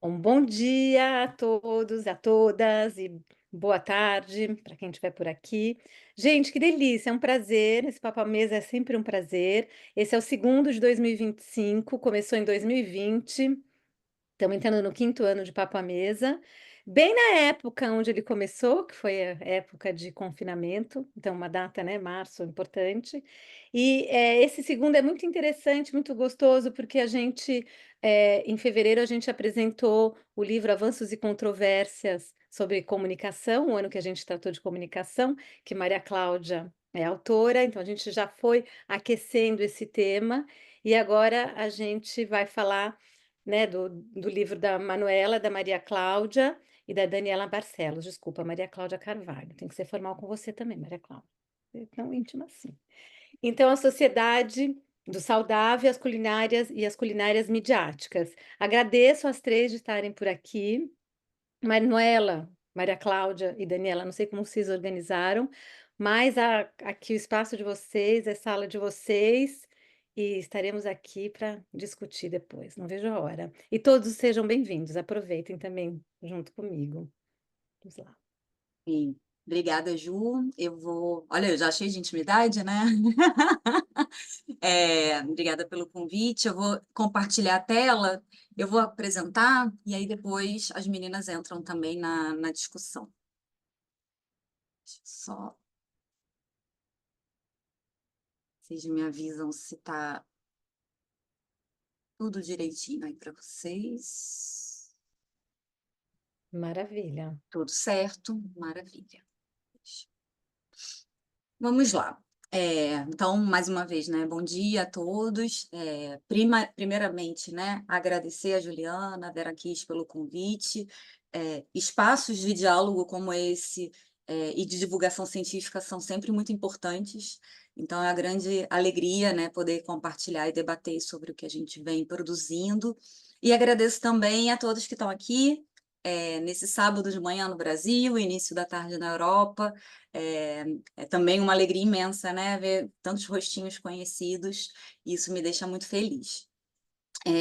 Um bom dia a todos, a todas e boa tarde para quem estiver por aqui. Gente, que delícia, é um prazer. Esse Papo à Mesa é sempre um prazer. Esse é o segundo de 2025, começou em 2020. Estamos entrando no quinto ano de Papo à Mesa, bem na época onde ele começou, que foi a época de confinamento, então uma data, né, março, importante. E esse segundo é muito interessante, muito gostoso, porque em fevereiro, a gente apresentou o livro Avanços e Controvérsias sobre Comunicação, o ano que a gente tratou de comunicação, que Maria Cláudia é autora, então a gente já foi aquecendo esse tema, e agora a gente vai falar, né, do livro da Manuela, da Maria Cláudia e da Daniela Barcelos. Desculpa, Maria Cláudia Carvalho. Tem que ser formal com você também, Maria Cláudia. É tão íntima assim. Então, a Sociedade do Saudável e as culinárias midiáticas. Agradeço às três de estarem por aqui. Manuela, Maria Cláudia e Daniela, não sei como vocês organizaram, mas aqui o espaço de vocês, é sala de vocês, e estaremos aqui para discutir depois, não vejo a hora. E todos sejam bem-vindos, aproveitem também junto comigo. Vamos lá. Sim. Obrigada, Ju. Eu vou. Olha, eu já cheio de intimidade, né? Obrigada pelo convite. Eu vou compartilhar a tela, eu vou apresentar e aí depois as meninas entram também na discussão. Deixa eu só. Vocês me avisam se está tudo direitinho aí para vocês. Maravilha. Tudo certo? Maravilha. Vamos lá. Então, mais uma vez, né? Bom dia a todos. Primeiramente, né? Agradecer a Juliana, a Vera Kiss pelo convite. Espaços de diálogo como esse, e de divulgação científica são sempre muito importantes. Então, é a grande alegria, né? Poder compartilhar e debater sobre o que a gente vem produzindo. E agradeço também a todos que estão aqui, nesse sábado de manhã no Brasil, início da tarde na Europa. É, é também uma alegria imensa, né, ver tantos rostinhos conhecidos, e isso me deixa muito feliz.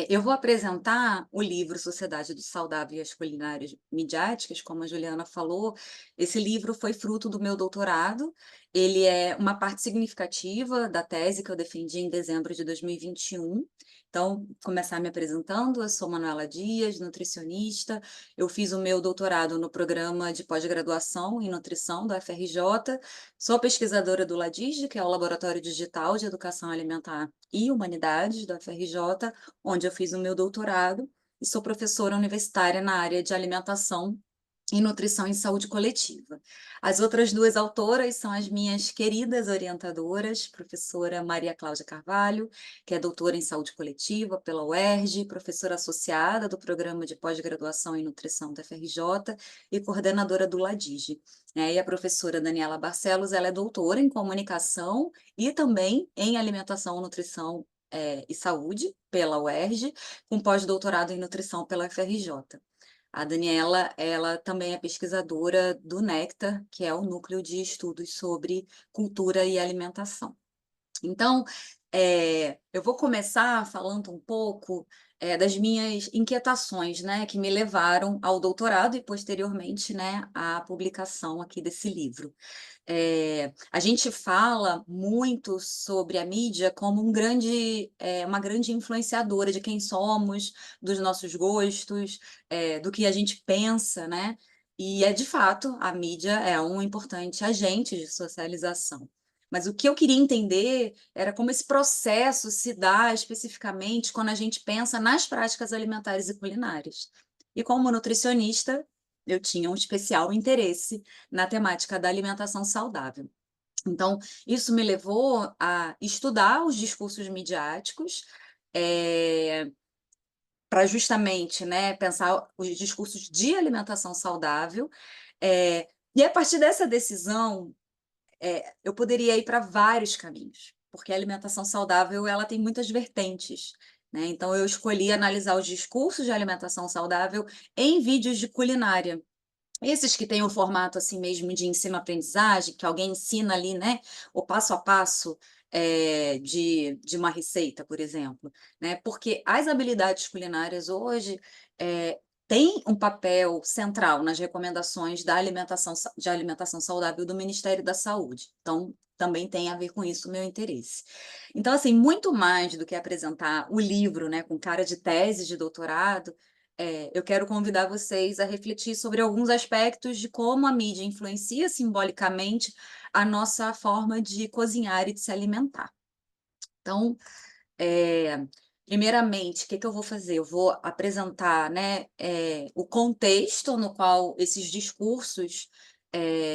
Eu vou apresentar o livro Sociedade do Saudável e as Culinárias Midiáticas, como a Juliana falou. Esse livro foi fruto do meu doutorado, ele é uma parte significativa da tese que eu defendi em dezembro de 2021. Então, vou começar me apresentando, eu sou Manuela Dias, nutricionista, eu fiz o meu doutorado no programa de pós-graduação em nutrição da UFRJ, sou pesquisadora do LADIGE, que é o Laboratório Digital de Educação Alimentar e Humanidades da UFRJ, onde eu fiz o meu doutorado, e sou professora universitária na área de alimentação e nutrição em saúde coletiva. As outras duas autoras são as minhas queridas orientadoras, professora Maria Cláudia Carvalho, que é doutora em saúde coletiva pela UERJ, professora associada do programa de pós-graduação em nutrição da FRJ e coordenadora do LADIGE. E a professora Daniela Barcelos, ela é doutora em comunicação e também em alimentação, nutrição, e saúde pela UERJ, com pós-doutorado em nutrição pela FRJ. A Daniela, ela também é pesquisadora do Néctar, que é o núcleo de estudos sobre cultura e alimentação. Então, eu vou começar falando um pouco, das minhas inquietações, né, que me levaram ao doutorado e posteriormente, né, à publicação aqui desse livro. A gente fala muito sobre a mídia como uma grande influenciadora de quem somos, dos nossos gostos, do que a gente pensa, né? E de fato, a mídia é um importante agente de socialização. Mas o que eu queria entender era como esse processo se dá especificamente quando a gente pensa nas práticas alimentares e culinárias. E como nutricionista, eu tinha um especial interesse na temática da alimentação saudável. Então, isso me levou a estudar os discursos midiáticos, para justamente, né, pensar os discursos de alimentação saudável. E a partir dessa decisão, eu poderia ir para vários caminhos, porque a alimentação saudável ela tem muitas vertentes. Né? Então, eu escolhi analisar os discursos de alimentação saudável em vídeos de culinária. Esses que têm o formato assim mesmo de ensino-aprendizagem, que alguém ensina ali, né, o passo a passo, de uma receita, por exemplo, né? Porque as habilidades culinárias hoje tem um papel central nas recomendações de alimentação saudável do Ministério da Saúde. Então, também tem a ver com isso o meu interesse. Então, assim, muito mais do que apresentar o livro, né, com cara de tese de doutorado, eu quero convidar vocês a refletir sobre alguns aspectos de como a mídia influencia simbolicamente a nossa forma de cozinhar e de se alimentar. Então, primeiramente, o que que eu vou fazer? Eu vou apresentar, né, o contexto no qual esses discursos,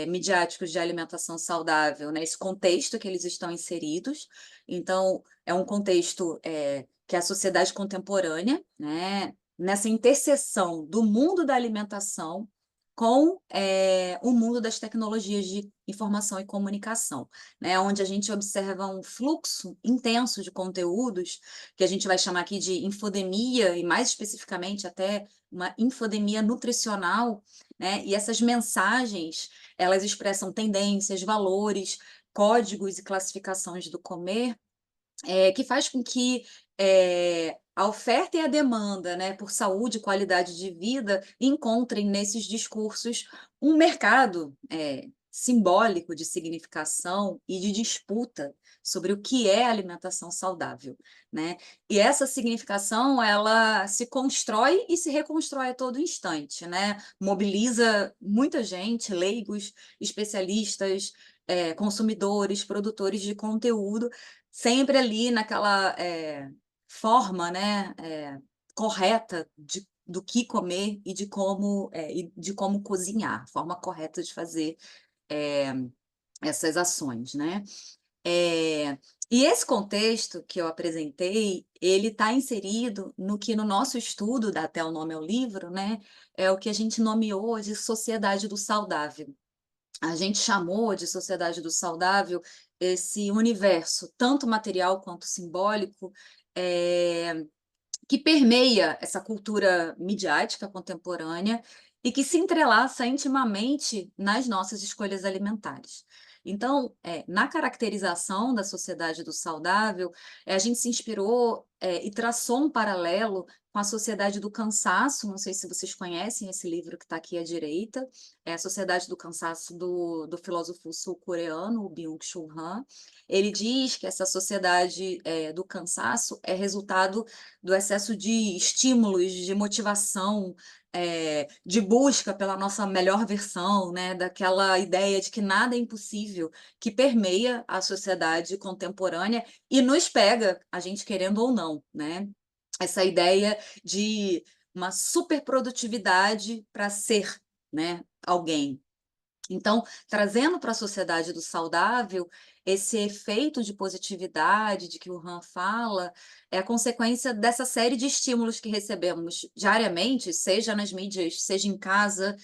midiáticos de alimentação saudável, né, esse contexto que eles estão inseridos. Então, é um contexto, que é a sociedade contemporânea, né, nessa interseção do mundo da alimentação com, o mundo das tecnologias de informação e comunicação, né, onde a gente observa um fluxo intenso de conteúdos que a gente vai chamar aqui de infodemia, e mais especificamente até uma infodemia nutricional, né? E essas mensagens, elas expressam tendências, valores, códigos e classificações do comer, que faz com que a oferta e a demanda, né, por saúde e qualidade de vida encontrem nesses discursos um mercado simbólico de significação e de disputa sobre o que é alimentação saudável, né? E essa significação, ela se constrói e se reconstrói a todo instante, né? Mobiliza muita gente, leigos, especialistas, consumidores, produtores de conteúdo, sempre ali naquela forma, né, correta do que comer e de como cozinhar, forma correta de fazer eh, essas ações, né? Eh, e esse contexto que eu apresentei, ele está inserido no que no nosso estudo, dá até o nome ao livro, né, é o que a gente nomeou de sociedade do saudável. A gente chamou de sociedade do saudável esse universo, tanto material quanto simbólico, que permeia essa cultura midiática contemporânea e que se entrelaça intimamente nas nossas escolhas alimentares. Então, na caracterização da sociedade do saudável, a gente se inspirou, e traçou um paralelo com a sociedade do cansaço. Não sei se vocês conhecem esse livro que está aqui à direita, é a Sociedade do Cansaço do filósofo sul-coreano, o Byung-Chul Han. Ele diz que essa sociedade do cansaço é resultado do excesso de estímulos, de motivação, de busca pela nossa melhor versão, né, daquela ideia de que nada é impossível, que permeia a sociedade contemporânea e nos pega, a gente querendo ou não, né? Essa ideia de uma superprodutividade para ser, né, alguém. Então, trazendo para a sociedade do saudável, esse efeito de positividade de que o Han fala, é a consequência dessa série de estímulos que recebemos diariamente, seja nas mídias, seja em casa,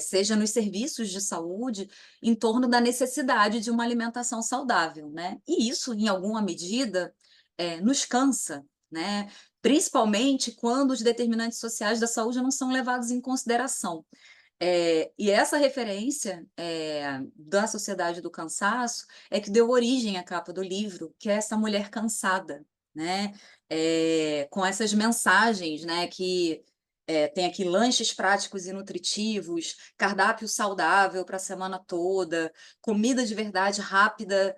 seja nos serviços de saúde, em torno da necessidade de uma alimentação saudável, né? E isso, em alguma medida, nos cansa, né? Principalmente quando os determinantes sociais da saúde não são levados em consideração. E essa referência da Sociedade do Cansaço é que deu origem à capa do livro, que é essa mulher cansada, né? Com essas mensagens, né? Que tem aqui lanches práticos e nutritivos, cardápio saudável para a semana toda, comida de verdade rápida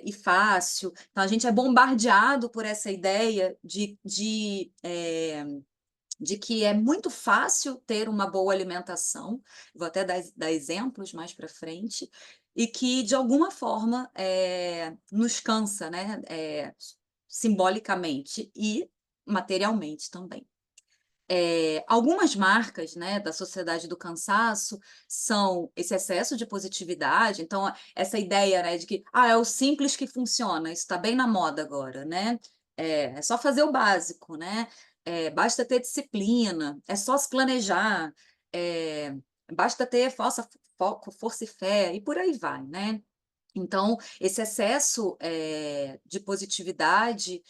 e fácil. Então, a gente é bombardeado por essa ideia de que é muito fácil ter uma boa alimentação, vou até dar exemplos mais para frente, e que, de alguma forma, nos cansa, né? Simbolicamente e materialmente também. Algumas marcas, né, da sociedade do cansaço são esse excesso de positividade, então essa ideia, né, de que é o simples que funciona, isso está bem na moda agora, né? É só fazer o básico, né? Basta ter disciplina, é só se planejar, é, basta ter foco, força e fé, e por aí vai, né? Então, esse excesso de positividade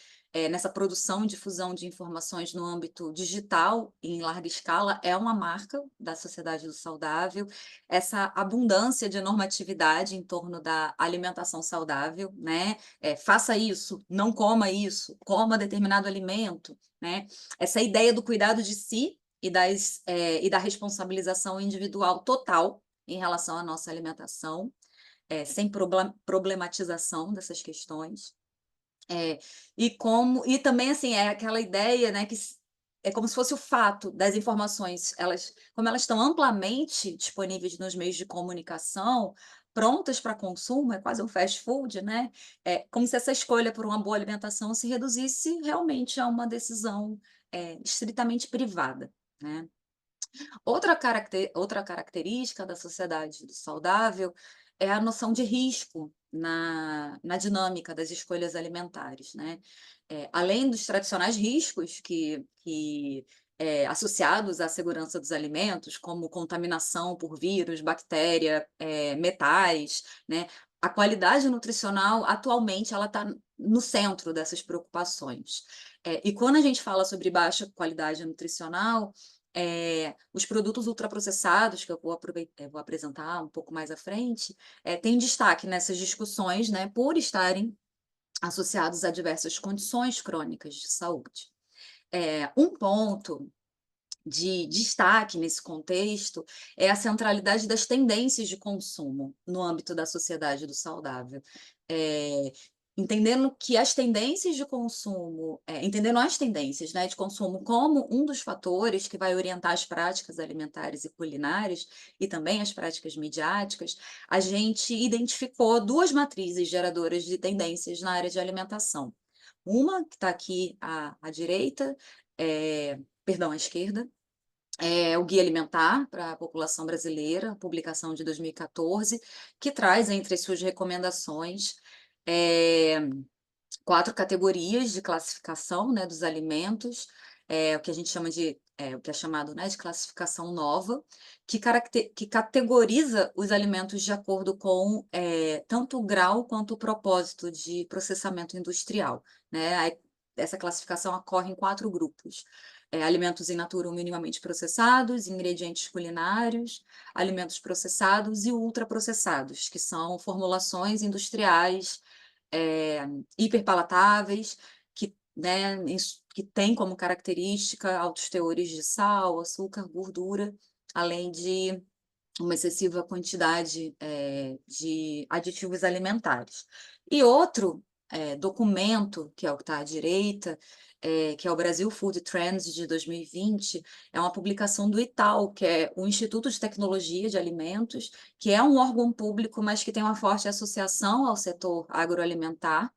nessa produção e difusão de informações no âmbito digital, em larga escala, é uma marca da sociedade do saudável. Essa abundância de normatividade em torno da alimentação saudável, né? Faça isso, não coma isso, coma determinado alimento, né? Essa ideia do cuidado de si, e da responsabilização individual total em relação à nossa alimentação, sem problematização dessas questões. E também, assim, é aquela ideia, né, que é como se fosse o fato das informações, como elas estão amplamente disponíveis nos meios de comunicação, prontas para consumo, é quase um fast food, né, é como se essa escolha por uma boa alimentação se reduzisse realmente a uma decisão, estritamente privada, né. Outra característica da sociedade saudável é a noção de risco na dinâmica das escolhas alimentares, né. Além dos tradicionais riscos associados à segurança dos alimentos, como contaminação por vírus, bactéria, metais, né, a qualidade nutricional atualmente ela está no centro dessas preocupações. E quando a gente fala sobre baixa qualidade nutricional, os produtos ultraprocessados, que eu vou apresentar um pouco mais à frente, têm destaque nessas discussões, né, por estarem associados a diversas condições crônicas de saúde. Um ponto de destaque nesse contexto é a centralidade das tendências de consumo no âmbito da sociedade do saudável. Eh, entendendo que as tendências de consumo, entendendo as tendências, né, de consumo como um dos fatores que vai orientar as práticas alimentares e culinárias e também as práticas midiáticas, a gente identificou duas matrizes geradoras de tendências na área de alimentação. Uma que está aqui à direita, perdão, à esquerda, é o Guia Alimentar para a População Brasileira, publicação de 2014, que traz entre as suas recomendações, eh, 4 categorias de classificação, né, dos alimentos, o que a gente chama o que é chamado, né, de classificação nova, que categoriza os alimentos de acordo com, tanto o grau quanto o propósito de processamento industrial, né. Aí, essa classificação ocorre em 4 grupos: alimentos in natura ou minimamente processados, ingredientes culinários, alimentos processados e ultraprocessados, que são formulações industriais, eh, hiperpalatáveis, que, né, que têm como característica altos teores de sal, açúcar, gordura, além de uma excessiva quantidade, de aditivos alimentares. E outro, documento, que é o que está à direita, que é o Brasil Food Trends de 2020, é uma publicação do ITAL, que é o Instituto de Tecnologia de Alimentos, que é um órgão público, mas que tem uma forte associação ao setor agroalimentar.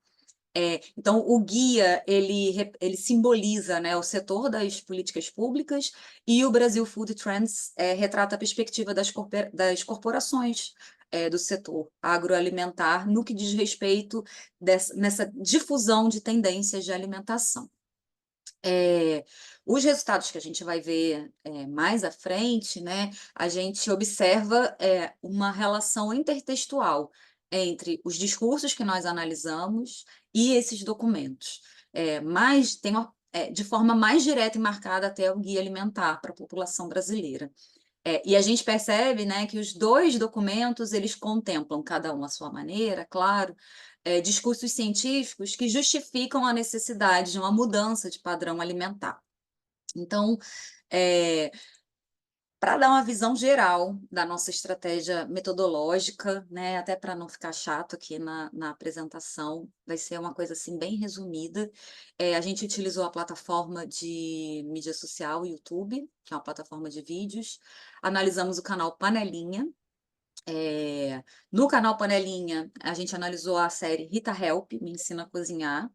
Então o guia ele simboliza, né, o setor das políticas públicas, e o Brasil Food Trends, retrata a perspectiva das corporações, do setor agroalimentar no que diz respeito nessa difusão de tendências de alimentação. Os resultados que a gente vai ver, mais à frente, né, a gente observa, uma relação intertextual entre os discursos que nós analisamos e esses documentos. Mas tem de forma mais direta e marcada até o Guia Alimentar para a População Brasileira. E a gente percebe, né, que os 2 documentos, eles contemplam, cada um à sua maneira, claro, discursos científicos que justificam a necessidade de uma mudança de padrão alimentar. Então, para dar uma visão geral da nossa estratégia metodológica, né, até para não ficar chato aqui na apresentação, vai ser uma coisa, assim, bem resumida. A gente utilizou a plataforma de mídia social YouTube, que é uma plataforma de vídeos, analisamos o canal Panelinha. No canal Panelinha, a gente analisou a série Rita Help, Me Ensina a Cozinhar,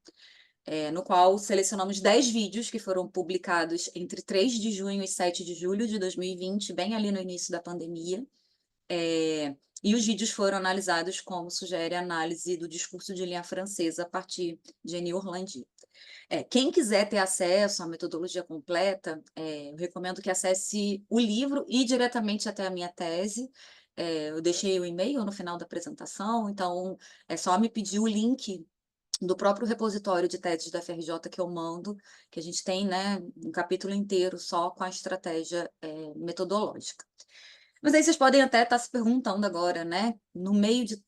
no qual selecionamos 10 vídeos que foram publicados entre 3 de junho e 7 de julho de 2020, bem ali no início da pandemia. E os vídeos foram analisados como sugere a análise do discurso de linha francesa a partir de Annie Orlandi. Quem quiser ter acesso à metodologia completa, eu recomendo que acesse o livro e diretamente até a minha tese. Eu deixei o e-mail no final da apresentação, então é só me pedir o link do próprio repositório de teses da FRJ que eu mando, que a gente tem, né, um capítulo inteiro só com a estratégia, metodológica. Mas aí vocês podem até estar se perguntando agora, né, no meio de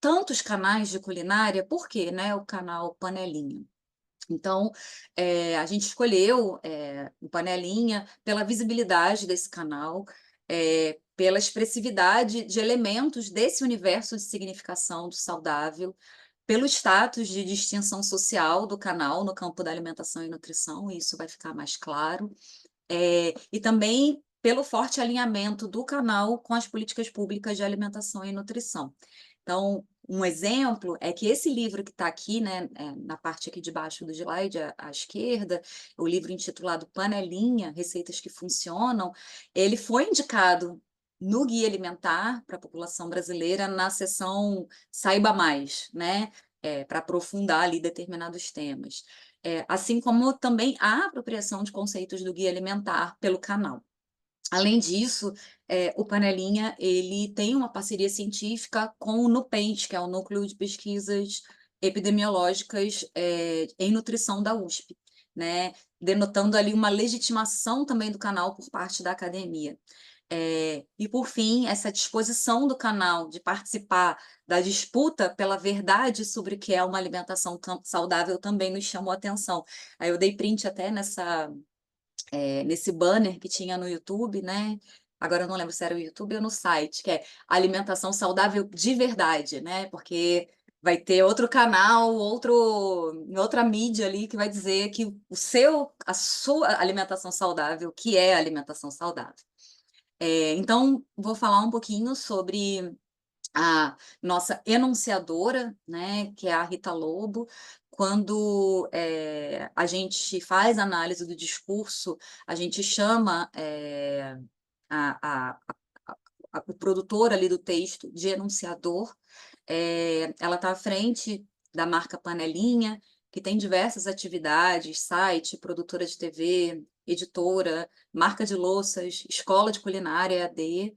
tantos canais de culinária, por que, né, o canal Panelinha? Então, a gente escolheu o Panelinha pela visibilidade desse canal, pela expressividade de elementos desse universo de significação do saudável, pelo status de distinção social do canal no campo da alimentação e nutrição, e isso vai ficar mais claro, e também pelo forte alinhamento do canal com as políticas públicas de alimentação e nutrição. Então, um exemplo é que esse livro que está aqui, né, na parte aqui de baixo do slide, à esquerda, o livro intitulado Panelinha, Receitas que Funcionam, ele foi indicado no Guia Alimentar para a população brasileira na seção Saiba Mais, né, para aprofundar ali determinados temas. Assim como também a apropriação de conceitos do Guia Alimentar pelo canal. Além disso, o Panelinha ele tem uma parceria científica com o NUPENS, que é o Núcleo de Pesquisas Epidemiológicas em Nutrição da USP, né? Denotando ali uma legitimação também do canal por parte da academia. E, por fim, essa disposição do canal de participar da disputa pela verdade sobre o que é uma alimentação saudável também nos chamou a atenção. Aí eu dei print até nesse banner que tinha no YouTube, né? Agora eu não lembro se era o YouTube ou no site, que é Alimentação Saudável de Verdade, né? Porque vai ter outro canal, outra mídia ali que vai dizer que a sua alimentação saudável, que é alimentação saudável. Então, vou falar um pouquinho sobre a nossa enunciadora, né, que é a Rita Lobo. Quando a gente faz análise do discurso, a gente chama a, a, o produtor ali do texto de enunciador. Ela está à frente da marca Panelinha, que tem diversas atividades, site, produtora de TV, editora, marca de louças, escola de culinária EAD,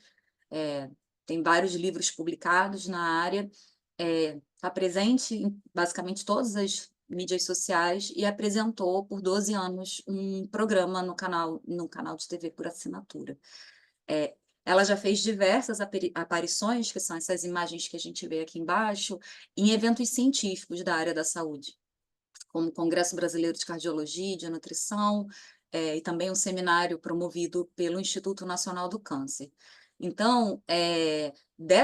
tem vários livros publicados na área, está presente em basicamente todas as mídias sociais e apresentou por 12 anos um programa no canal de TV por assinatura. Ela já fez diversas aparições, que são essas imagens que a gente vê aqui embaixo, em eventos científicos da área da saúde, como o Congresso Brasileiro de Cardiologia e de Nutrição, e também um seminário promovido pelo Instituto Nacional do Câncer. Então,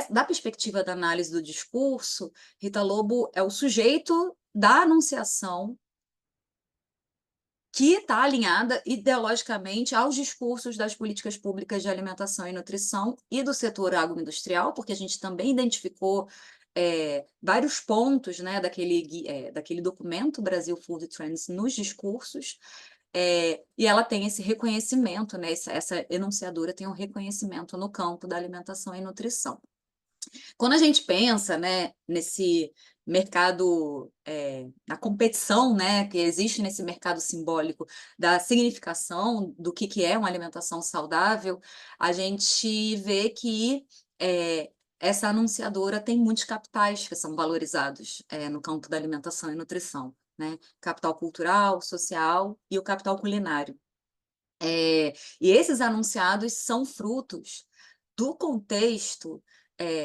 da perspectiva da análise do discurso, Rita Lobo é o sujeito da anunciação que está alinhada ideologicamente aos discursos das políticas públicas de alimentação e nutrição e do setor agroindustrial, porque a gente também identificou vários pontos, né, daquele documento Brasil Food Trends nos discursos, e ela tem esse reconhecimento, né, essa enunciadora tem um reconhecimento no campo da alimentação e nutrição. Quando a gente pensa, né, nesse mercado, na competição, né, que existe nesse mercado simbólico da significação do que é uma alimentação saudável, a gente vê que essa anunciadora tem muitos capitais que são valorizados no campo da alimentação e nutrição, né? Capital cultural, social e o capital culinário. E esses anunciados são frutos do contexto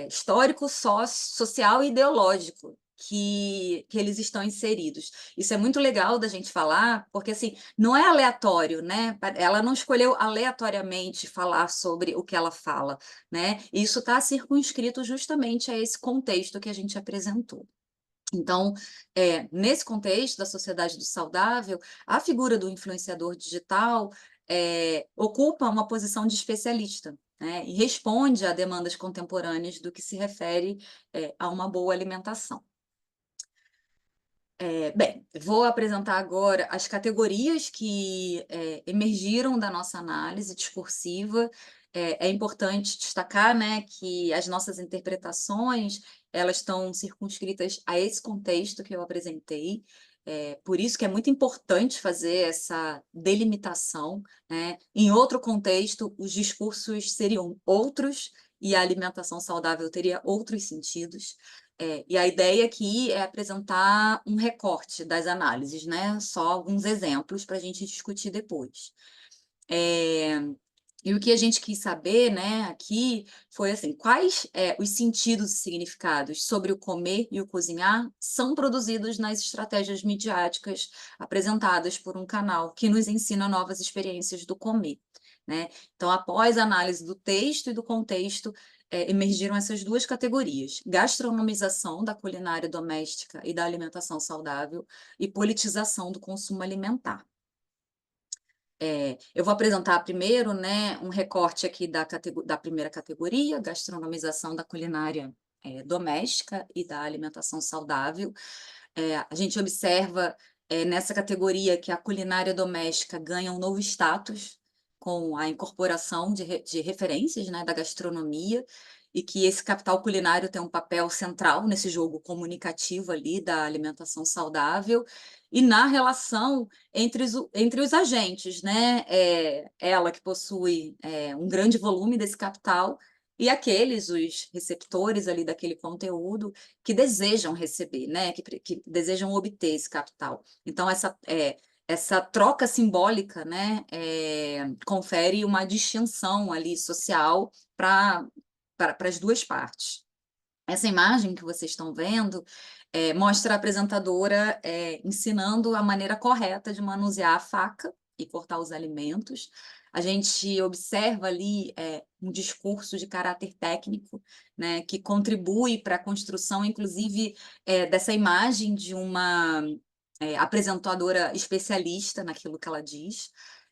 histórico, social e ideológico que eles estão inseridos. Isso é muito legal da gente falar, porque assim, não é aleatório, né? Ela não escolheu aleatoriamente falar sobre o que ela fala, né? Isso está circunscrito justamente a esse contexto que a gente apresentou. Então, nesse contexto da sociedade do saudável, a figura do influenciador digital ocupa uma posição de especialista, né, e responde a demandas contemporâneas do que se refere a uma boa alimentação. Bem, vou apresentar agora as categorias que emergiram da nossa análise discursiva. É importante destacar, né, que as nossas interpretações elas estão circunscritas a esse contexto que eu apresentei. Por isso que é muito importante fazer essa delimitação, né? Em outro contexto, os discursos seriam outros e a alimentação saudável teria outros sentidos. E a ideia aqui é apresentar um recorte das análises, né? Só alguns exemplos para a gente discutir depois. E o que a gente quis saber, né, aqui, foi assim, quais os sentidos e significados sobre o comer e o cozinhar são produzidos nas estratégias midiáticas apresentadas por um canal que nos ensina novas experiências do comer, né? Então, após a análise do texto e do contexto, emergiram essas duas categorias: gastronomização da culinária doméstica e da alimentação saudável e politização do consumo alimentar. Eu vou apresentar primeiro, né, um recorte aqui da primeira categoria, gastronomização da culinária doméstica e da alimentação saudável. A gente observa nessa categoria que a culinária doméstica ganha um novo status com a incorporação de referências, né, da gastronomia, e que esse capital culinário tem um papel central nesse jogo comunicativo ali da alimentação saudável e na relação entre os agentes, né? Ela que possui um grande volume desse capital e aqueles, os receptores ali daquele conteúdo que desejam receber, né? Que desejam obter esse capital. Então, essa troca simbólica, né, confere uma distinção ali social para as duas partes. Essa imagem que vocês estão vendo mostra a apresentadora ensinando a maneira correta de manusear a faca e cortar os alimentos. A gente observa ali um discurso de caráter técnico, né, que contribui para a construção, inclusive, dessa imagem de uma apresentadora especialista naquilo que ela diz.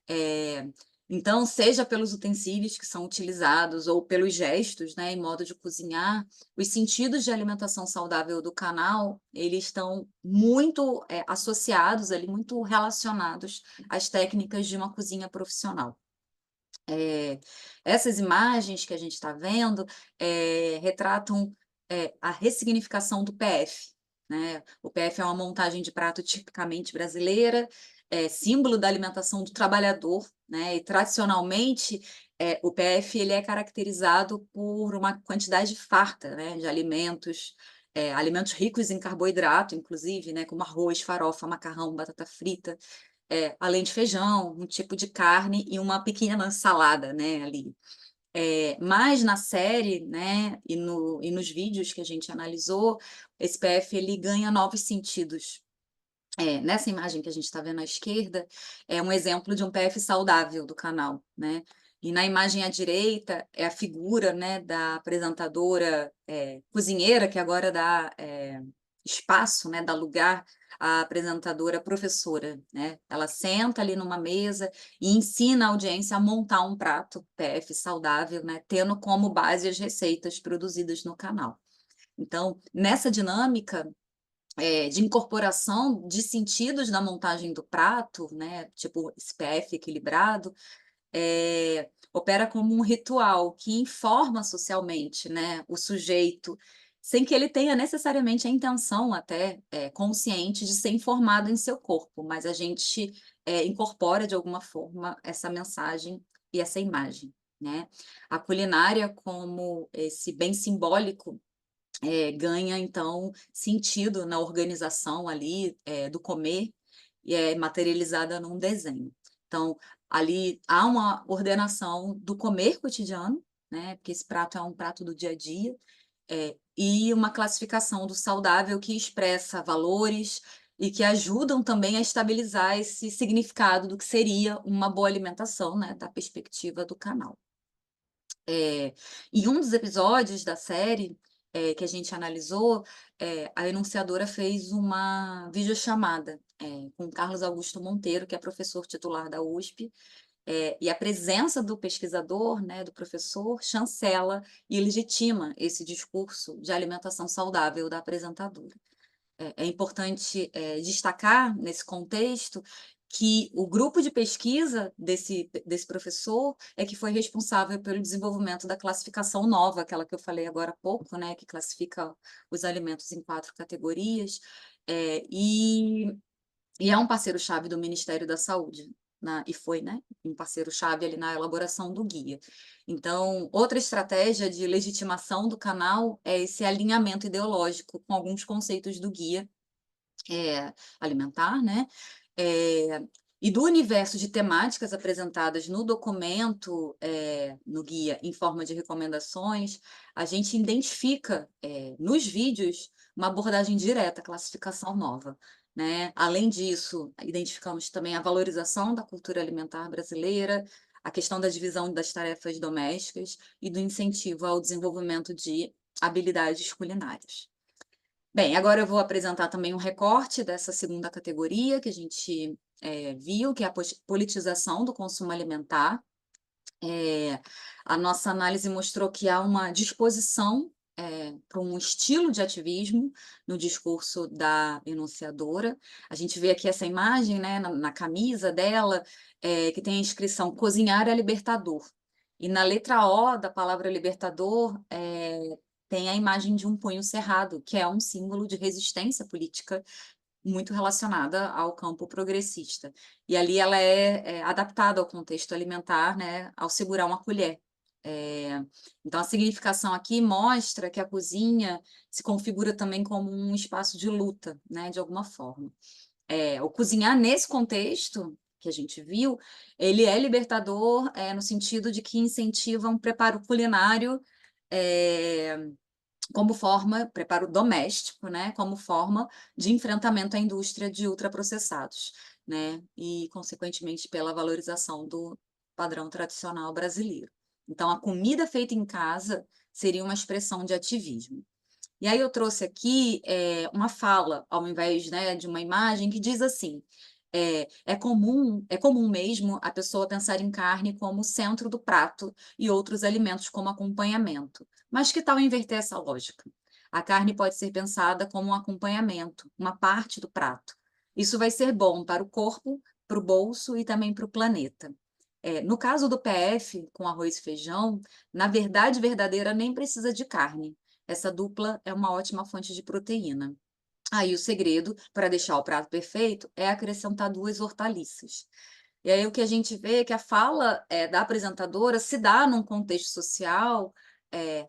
É, então, seja pelos utensílios que são utilizados ou pelos gestos, né, em modo de cozinhar, os sentidos de alimentação saudável do canal, eles estão muito associados ali, muito relacionados às técnicas de uma cozinha profissional. Essas imagens que a gente está vendo retratam a ressignificação do PF, né? O PF é uma montagem de prato tipicamente brasileira, símbolo da alimentação do trabalhador, né? E tradicionalmente o PF ele é caracterizado por uma quantidade farta, né, de alimentos, alimentos ricos em carboidrato, inclusive, né, como arroz, farofa, macarrão, batata frita, além de feijão, um tipo de carne e uma pequena salada, né, ali. Mas na série, né, e nos vídeos que a gente analisou, esse PF ele ganha novos sentidos. Nessa imagem que a gente está vendo à esquerda, é um exemplo de um PF saudável do canal, né? E na imagem à direita é a figura, né, da apresentadora cozinheira, que agora dá espaço, né, dá lugar à apresentadora professora, né? Ela senta ali numa mesa e ensina a audiência a montar um prato PF saudável, né, tendo como base as receitas produzidas no canal. Então, nessa dinâmica de incorporação de sentidos na montagem do prato, né, tipo esse PF equilibrado, opera como um ritual que informa socialmente, né, o sujeito, sem que ele tenha necessariamente a intenção até consciente de ser informado em seu corpo, mas a gente incorpora de alguma forma essa mensagem e essa imagem, né? A culinária como esse bem simbólico ganha, então, sentido na organização ali do comer e é materializada num desenho. Então, ali há uma ordenação do comer cotidiano, né? Porque esse prato é um prato do dia a dia, e uma classificação do saudável que expressa valores e que ajudam também a estabilizar esse significado do que seria uma boa alimentação, né? Da perspectiva do canal. Em um dos episódios da série que a gente analisou, a enunciadora fez uma videochamada com Carlos Augusto Monteiro, que é professor titular da USP, e a presença do pesquisador, né, do professor, chancela e legitima esse discurso de alimentação saudável da apresentadora. É importante destacar, nesse contexto, que o grupo de pesquisa desse professor é que foi responsável pelo desenvolvimento da classificação nova, aquela que eu falei agora há pouco, né, que classifica os alimentos em 4 categorias, é, e, e é um parceiro-chave do Ministério da Saúde, e foi, né, um parceiro-chave ali na elaboração do guia. Então, outra estratégia de legitimação do canal é esse alinhamento ideológico com alguns conceitos do guia alimentar, né? E do universo de temáticas apresentadas no documento, no guia, em forma de recomendações, a gente identifica, nos vídeos, uma abordagem direta, classificação nova, né? Além disso, identificamos também a valorização da cultura alimentar brasileira, a questão da divisão das tarefas domésticas e do incentivo ao desenvolvimento de habilidades culinárias. Bem, agora eu vou apresentar também um recorte dessa segunda categoria que a gente viu, que é a politização do consumo alimentar. A nossa análise mostrou que há uma disposição para um estilo de ativismo no discurso da enunciadora. A gente vê aqui essa imagem, né, na camisa dela, que tem a inscrição "Cozinhar é libertador". E na letra O da palavra libertador, tem a imagem de um punho cerrado, que é um símbolo de resistência política muito relacionada ao campo progressista. E ali ela é adaptada ao contexto alimentar, né, ao segurar uma colher. Então, a significação aqui mostra que a cozinha se configura também como um espaço de luta, né, de alguma forma. O cozinhar nesse contexto que a gente viu, ele é libertador, no sentido de que incentiva um preparo culinário, como forma, preparo doméstico, né, como forma de enfrentamento à indústria de ultraprocessados, né, e consequentemente pela valorização do padrão tradicional brasileiro. Então, a comida feita em casa seria uma expressão de ativismo. E aí eu trouxe aqui uma fala, ao invés, né, de uma imagem, que diz assim: é comum mesmo a pessoa pensar em carne como centro do prato e outros alimentos como acompanhamento. Mas que tal inverter essa lógica? A carne pode ser pensada como um acompanhamento, uma parte do prato. Isso vai ser bom para o corpo, para o bolso e também para o planeta. No caso do PF, com arroz e feijão, na verdade verdadeira nem precisa de carne. Essa dupla é uma ótima fonte de proteína. Aí o segredo para deixar o prato perfeito é acrescentar 2 hortaliças. E aí o que a gente vê é que a fala, da apresentadora se dá num contexto social,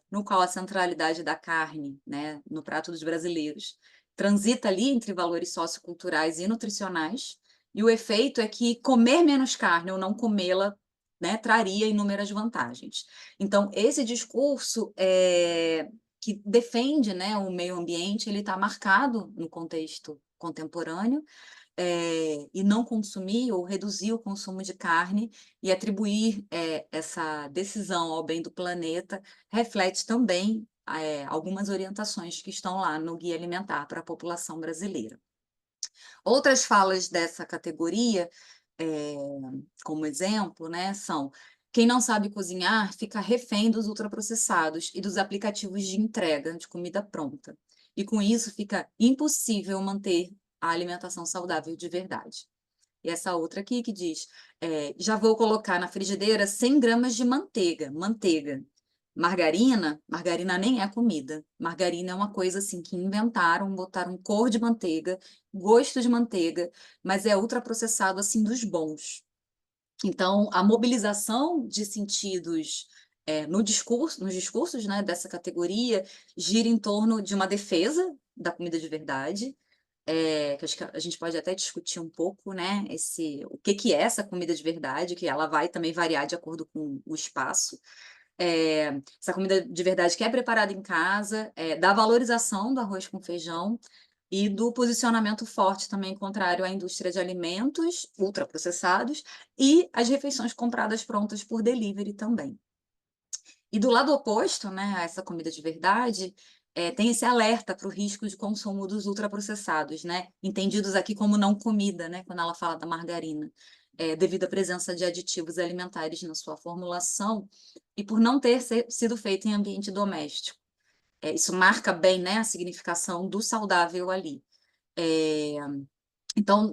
no qual a centralidade da carne, né, no prato dos brasileiros, transita ali entre valores socioculturais e nutricionais, e o efeito é que comer menos carne ou não comê-la, né, traria inúmeras vantagens. Então esse discurso, que defende, né, o meio ambiente, ele está marcado no contexto contemporâneo, e não consumir ou reduzir o consumo de carne e atribuir essa decisão ao bem do planeta reflete também algumas orientações que estão lá no Guia Alimentar para a População Brasileira. Outras falas dessa categoria, eh, como exemplo, né, são: quem não sabe cozinhar fica refém dos ultraprocessados e dos aplicativos de entrega de comida pronta. E com isso fica impossível manter a alimentação saudável de verdade. E essa outra aqui que diz: já vou colocar na frigideira 100 gramas de manteiga. Manteiga. Margarina nem é comida. Margarina é uma coisa assim que inventaram, botaram cor de manteiga, gosto de manteiga, mas é ultraprocessado assim dos bons. Então, a mobilização de sentidos nos discursos, né, dessa categoria gira em torno de uma defesa da comida de verdade, que acho que a gente pode até discutir um pouco, né, o que que é essa comida de verdade, que ela vai também variar de acordo com o espaço. Essa comida de verdade que é preparada em casa, da valorização do arroz com feijão e do posicionamento forte também contrário à indústria de alimentos ultraprocessados e às refeições compradas prontas por delivery também. E do lado oposto, né, a essa comida de verdade, tem esse alerta para o risco de consumo dos ultraprocessados, né, entendidos aqui como não comida, né, quando ela fala da margarina, devido à presença de aditivos alimentares na sua formulação e por não ter sido feito em ambiente doméstico. Isso marca bem, né, a significação do saudável ali. Eh, então,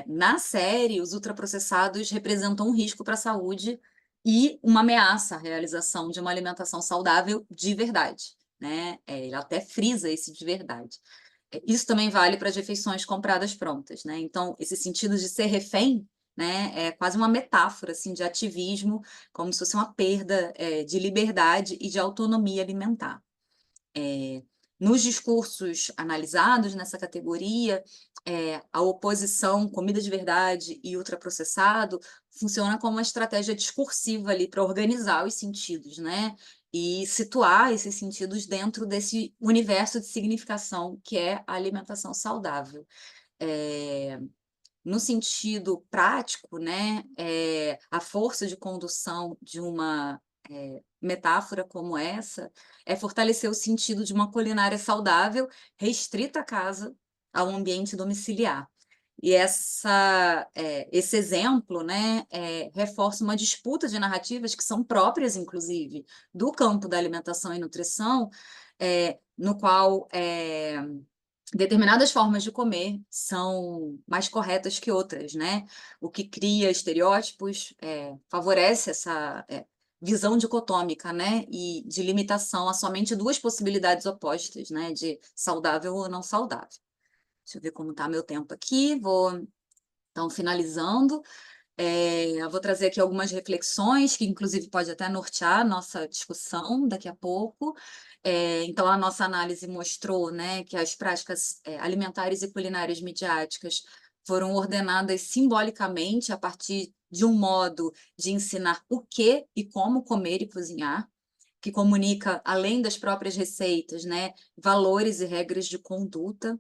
na série, os ultraprocessados representam um risco para a saúde e uma ameaça à realização de uma alimentação saudável de verdade, né? Ele até frisa esse de verdade. Isso também vale para as refeições compradas prontas, né? Então, esse sentido de ser refém, né, é quase uma metáfora assim de ativismo, como se fosse uma perda de liberdade e de autonomia alimentar. Nos discursos analisados nessa categoria, a oposição comida de verdade e ultraprocessado funciona como uma estratégia discursiva ali para organizar os sentidos, né? E situar esses sentidos dentro desse universo de significação que é a alimentação saudável. Eh, no sentido prático, né, a força de condução de uma metáfora como essa é fortalecer o sentido de uma culinária saudável, restrita à casa, ao ambiente domiciliar. E esse exemplo, né, reforça uma disputa de narrativas que são próprias, inclusive, do campo da alimentação e nutrição, no qual determinadas formas de comer são mais corretas que outras, né? O que cria estereótipos, favorece essa visão dicotômica, né? E de limitação a somente duas possibilidades opostas, né? De saudável ou não saudável. Deixa eu ver como está meu tempo aqui. Vou, então, finalizando. Eu vou trazer aqui algumas reflexões, que inclusive pode até nortear a nossa discussão daqui a pouco. Então, a nossa análise mostrou, né, que as práticas alimentares e culinárias midiáticas foram ordenadas simbolicamente a partir de um modo de ensinar o que e como comer e cozinhar, que comunica, além das próprias receitas, né, valores e regras de conduta,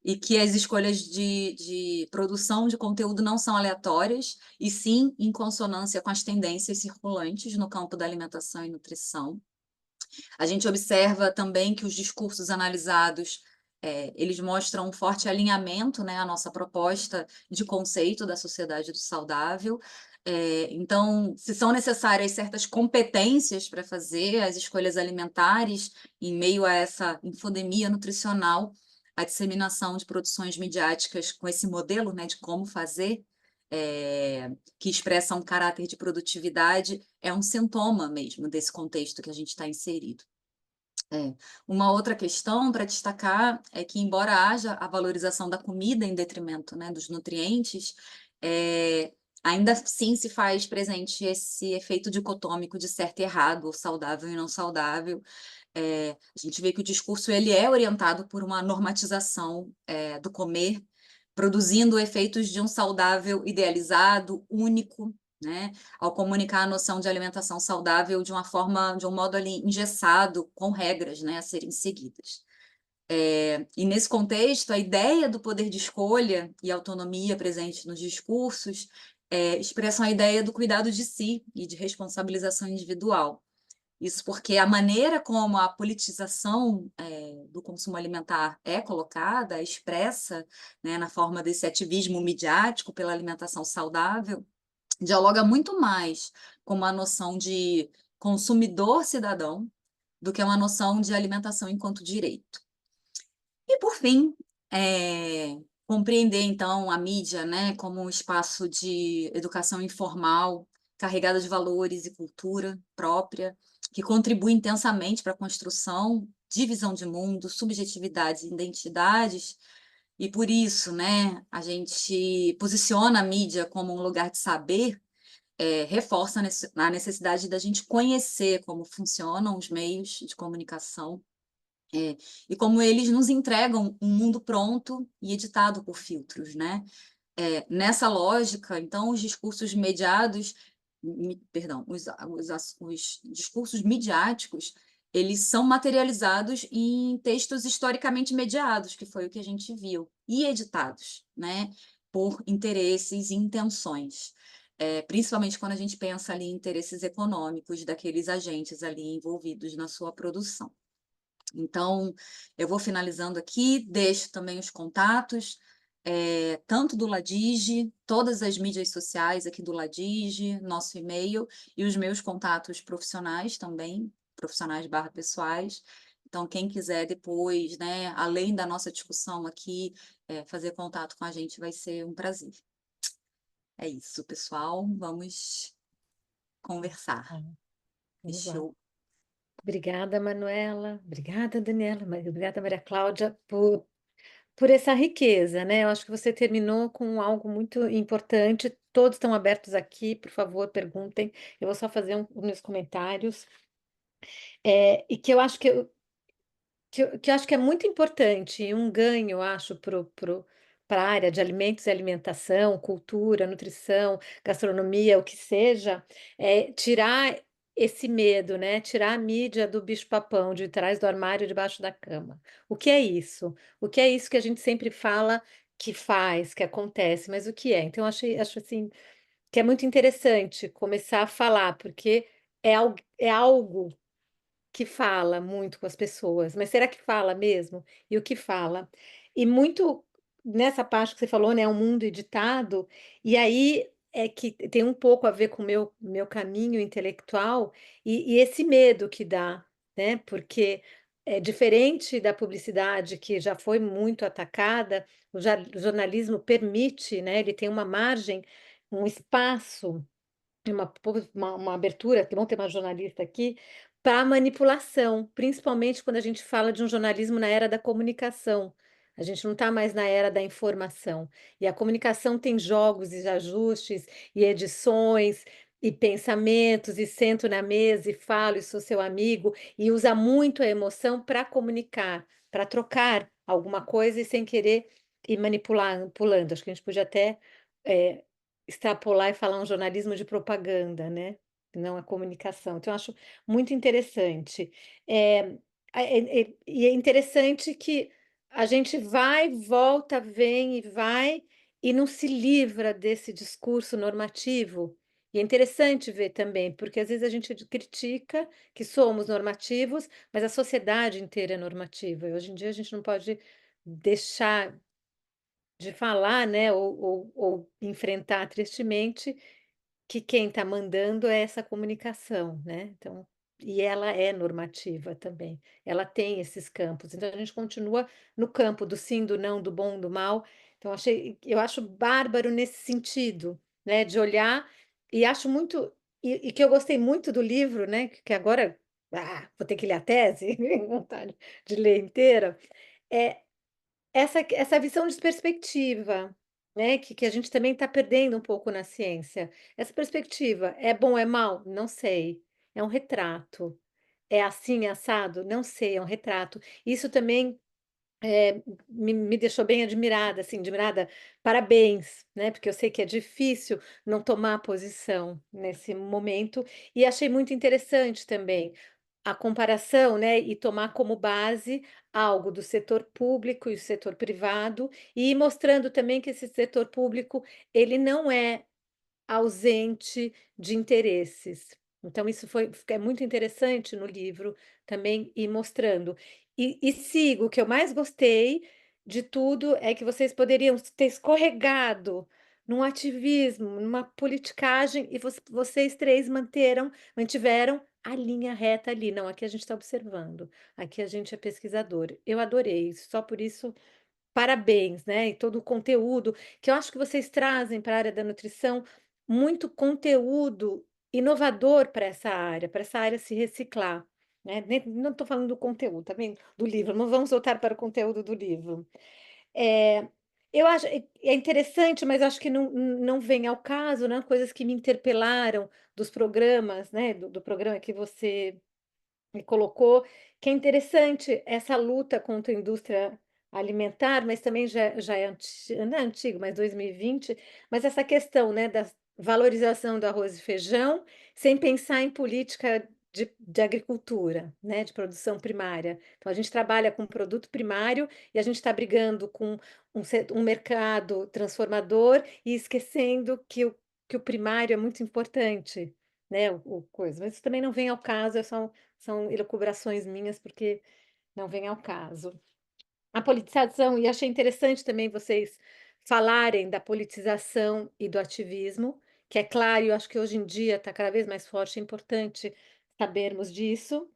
e que as escolhas de produção de conteúdo não são aleatórias, e sim em consonância com as tendências circulantes no campo da alimentação e nutrição. A gente observa também que os discursos analisados eles mostram um forte alinhamento, né, à nossa proposta de conceito da sociedade do saudável. Então, se são necessárias certas competências para fazer as escolhas alimentares em meio a essa infodemia nutricional, a disseminação de produções midiáticas com esse modelo, né, de como fazer, que expressa um caráter de produtividade, é um sintoma mesmo desse contexto que a gente está inserido. Uma outra questão para destacar é que, embora haja a valorização da comida em detrimento, né, dos nutrientes, ainda assim se faz presente esse efeito dicotômico de certo e errado, ou saudável e não saudável. A gente vê que o discurso ele é orientado por uma normatização do comer, produzindo efeitos de um saudável idealizado, único, né? Ao comunicar a noção de alimentação saudável de uma forma, de um modo ali engessado, com regras, né, a serem seguidas. E nesse contexto, a ideia do poder de escolha e autonomia presente nos discursos expressam a ideia do cuidado de si e de responsabilização individual. Isso porque a maneira como a politização do consumo alimentar é colocada, é expressa, né, na forma desse ativismo midiático pela alimentação saudável, dialoga muito mais com uma noção de consumidor cidadão do que uma noção de alimentação enquanto direito. E, por fim, compreender, então, a mídia, né, como um espaço de educação informal, carregada de valores e cultura própria, que contribui intensamente para a construção de visão de mundo, subjetividades e identidades, e por isso, né, a gente posiciona a mídia como um lugar de saber, reforça a necessidade da gente conhecer como funcionam os meios de comunicação, e como eles nos entregam um mundo pronto e editado por filtros, né? Nessa lógica, então, os discursos mediados, perdão, os discursos midiáticos, eles são materializados em textos historicamente mediados, que foi o que a gente viu, e editados, né, por interesses e intenções. Principalmente quando a gente pensa ali em interesses econômicos daqueles agentes ali envolvidos na sua produção. Então, eu vou finalizando aqui, deixo também os contatos, tanto do Ladige, todas as mídias sociais aqui do Ladige, nosso e-mail e os meus contatos profissionais também, profissionais/pessoais. Então, quem quiser depois, né, além da nossa discussão aqui, fazer contato com a gente vai ser um prazer. É isso, pessoal. Vamos conversar. Ah, vamos lá. Fechou. Obrigada, Manuela. Obrigada, Daniela. Obrigada, Maria Cláudia, por essa riqueza, né? Eu acho que você terminou com algo muito importante. Todos estão abertos aqui, por favor, perguntem. Eu vou só fazer os meus comentários. E que eu acho que que eu acho que é muito importante e um ganho, eu acho, para a área de alimentos e alimentação, cultura, nutrição, gastronomia, o que seja, é tirar esse medo, né, tirar a mídia do bicho-papão, de trás do armário, debaixo da cama. O que é isso? O que é isso que a gente sempre fala que faz, que acontece, mas o que é? Então acho, assim, que é muito interessante começar a falar, porque é algo que fala muito com as pessoas, mas será que fala mesmo? E o que fala? E muito nessa parte que você falou, né, o mundo editado, e aí é que tem um pouco a ver com o meu caminho intelectual e esse medo que dá, né, porque é diferente da publicidade que já foi muito atacada, o jornalismo permite, né, ele tem uma margem, um espaço uma abertura, que vão ter uma jornalista aqui, para manipulação, principalmente quando a gente fala de um jornalismo na era da comunicação. A gente não está mais na era da informação. E a comunicação tem jogos e ajustes, e edições, e pensamentos, e sento na mesa e falo, e sou seu amigo, e usa muito a emoção para comunicar, para trocar alguma coisa e sem querer ir manipulando. Acho que a gente podia até eh, extrapolar e falar um jornalismo de propaganda, né, não a comunicação. Então eu acho muito interessante. Eh, e é interessante que a gente vai, volta, vem e vai, e não se livra desse discurso normativo. E é interessante ver também, porque às vezes a gente critica que somos normativos, mas a sociedade inteira é normativa, e hoje em dia a gente não pode deixar de falar, né, ou enfrentar tristemente que quem está mandando é essa comunicação, né, então e ela é normativa também, ela tem esses campos, então a gente continua no campo do sim, do não, do bom, do mal, então eu acho bárbaro nesse sentido, né, de olhar e acho muito e que eu gostei muito do livro, né, que agora, vou ter que ler a tese, tenho vontade de ler inteira, é essa visão de perspectiva, né, que a gente também está perdendo um pouco na ciência. Essa perspectiva, é bom, é mal? Não sei, é um retrato. É assim, assado? Não sei, é um retrato. Isso também, me deixou bem admirada, assim, admirada, parabéns, né, porque eu sei que é difícil não tomar posição nesse momento, e achei muito interessante também a comparação, né, e tomar como base algo do setor público e o setor privado, e ir mostrando também que esse setor público, ele não é ausente de interesses. Então isso é muito interessante no livro também ir mostrando. E sigo, o que eu mais gostei de tudo é que vocês poderiam ter escorregado num ativismo, numa politicagem e vocês 3 mantiveram a linha reta ali. "Não, aqui a gente está observando, aqui a gente é pesquisador". Eu adorei, só por isso parabéns, né, e todo o conteúdo, que eu acho que vocês trazem para a área da nutrição muito conteúdo inovador para essa área se reciclar, né, não estou falando do conteúdo, tá vendo, do livro, não vamos voltar para o conteúdo do livro. Eh, eu acho é interessante, mas acho que não vem ao caso, né, coisas que me interpelaram dos programas, né, do programa que você me colocou, que é interessante essa luta contra a indústria alimentar, mas também já é não é antigo, mas 2020, mas essa questão, né, da valorização do arroz e feijão, sem pensar em política de agricultura, né, de produção primária. Então a gente trabalha com produto primário e a gente está brigando com um mercado transformador e esquecendo que o primário é muito importante, né, o coisa, mas isso também não vem ao caso, são elucubrações minhas, porque não vem ao caso. A politização, e achei interessante também vocês falarem da politização e do ativismo, que é claro, eu acho que hoje em dia está cada vez mais forte, é importante sabermos disso.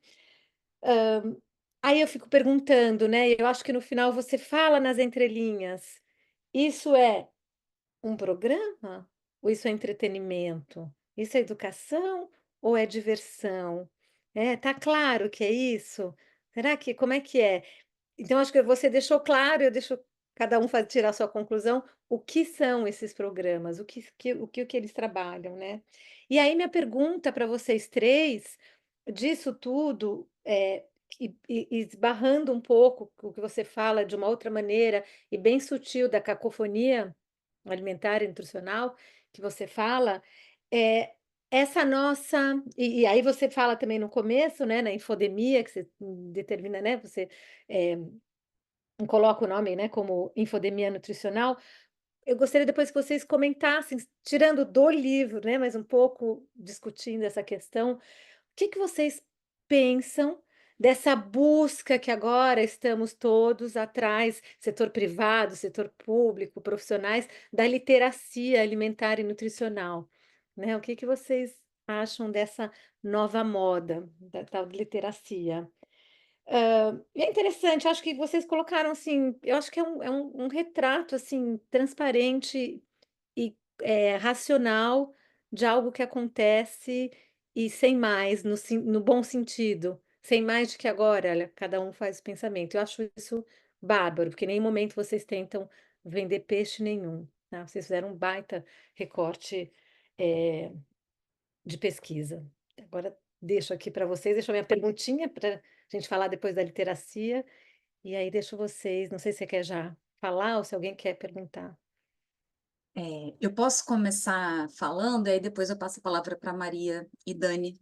Hã, aí eu fico perguntando, né, eu acho que no final você fala nas entrelinhas, isso é um programa? Ou isso é entretenimento? Isso é educação ou é diversão? Tá claro que é isso? Será que como é que é? Então acho que você deixou claro, eu deixo cada um tirar a sua conclusão, o que são esses programas, o que eles trabalham, né. E aí minha pergunta para vocês 3 disso tudo, e esbarrando um pouco o que você fala de uma outra maneira e bem sutil da cacofonia alimentar e nutricional que você fala, é essa nossa e aí você fala também no começo, né, na infodemia que você determina, né, você, eh, coloca o nome, né, como infodemia nutricional. Eu gostaria depois que vocês comentassem, tirando do livro, né, mas um pouco discutindo essa questão, o que que vocês pensam dessa busca que agora estamos todos atrás, setor privado, setor público, profissionais, da literacia alimentar e nutricional, né? O que que vocês acham dessa nova moda, da tal de literacia? E é interessante, acho que vocês colocaram, assim, eu acho que é um retrato, assim, transparente e, racional de algo que acontece e sem mais, no bom sentido, sem mais de que agora, olha, cada um faz o pensamento. Eu acho isso bárbaro, porque em nenhum momento vocês tentam vender peixe nenhum, tá. Vocês fizeram um baita recorte, eh, de pesquisa. Agora deixo aqui para vocês, deixo a minha perguntinha para a gente falar depois da literacia, e aí deixo vocês, não sei se você quer já falar ou se alguém quer perguntar. Eu posso começar falando, e aí depois eu passo a palavra para Maria e Dani,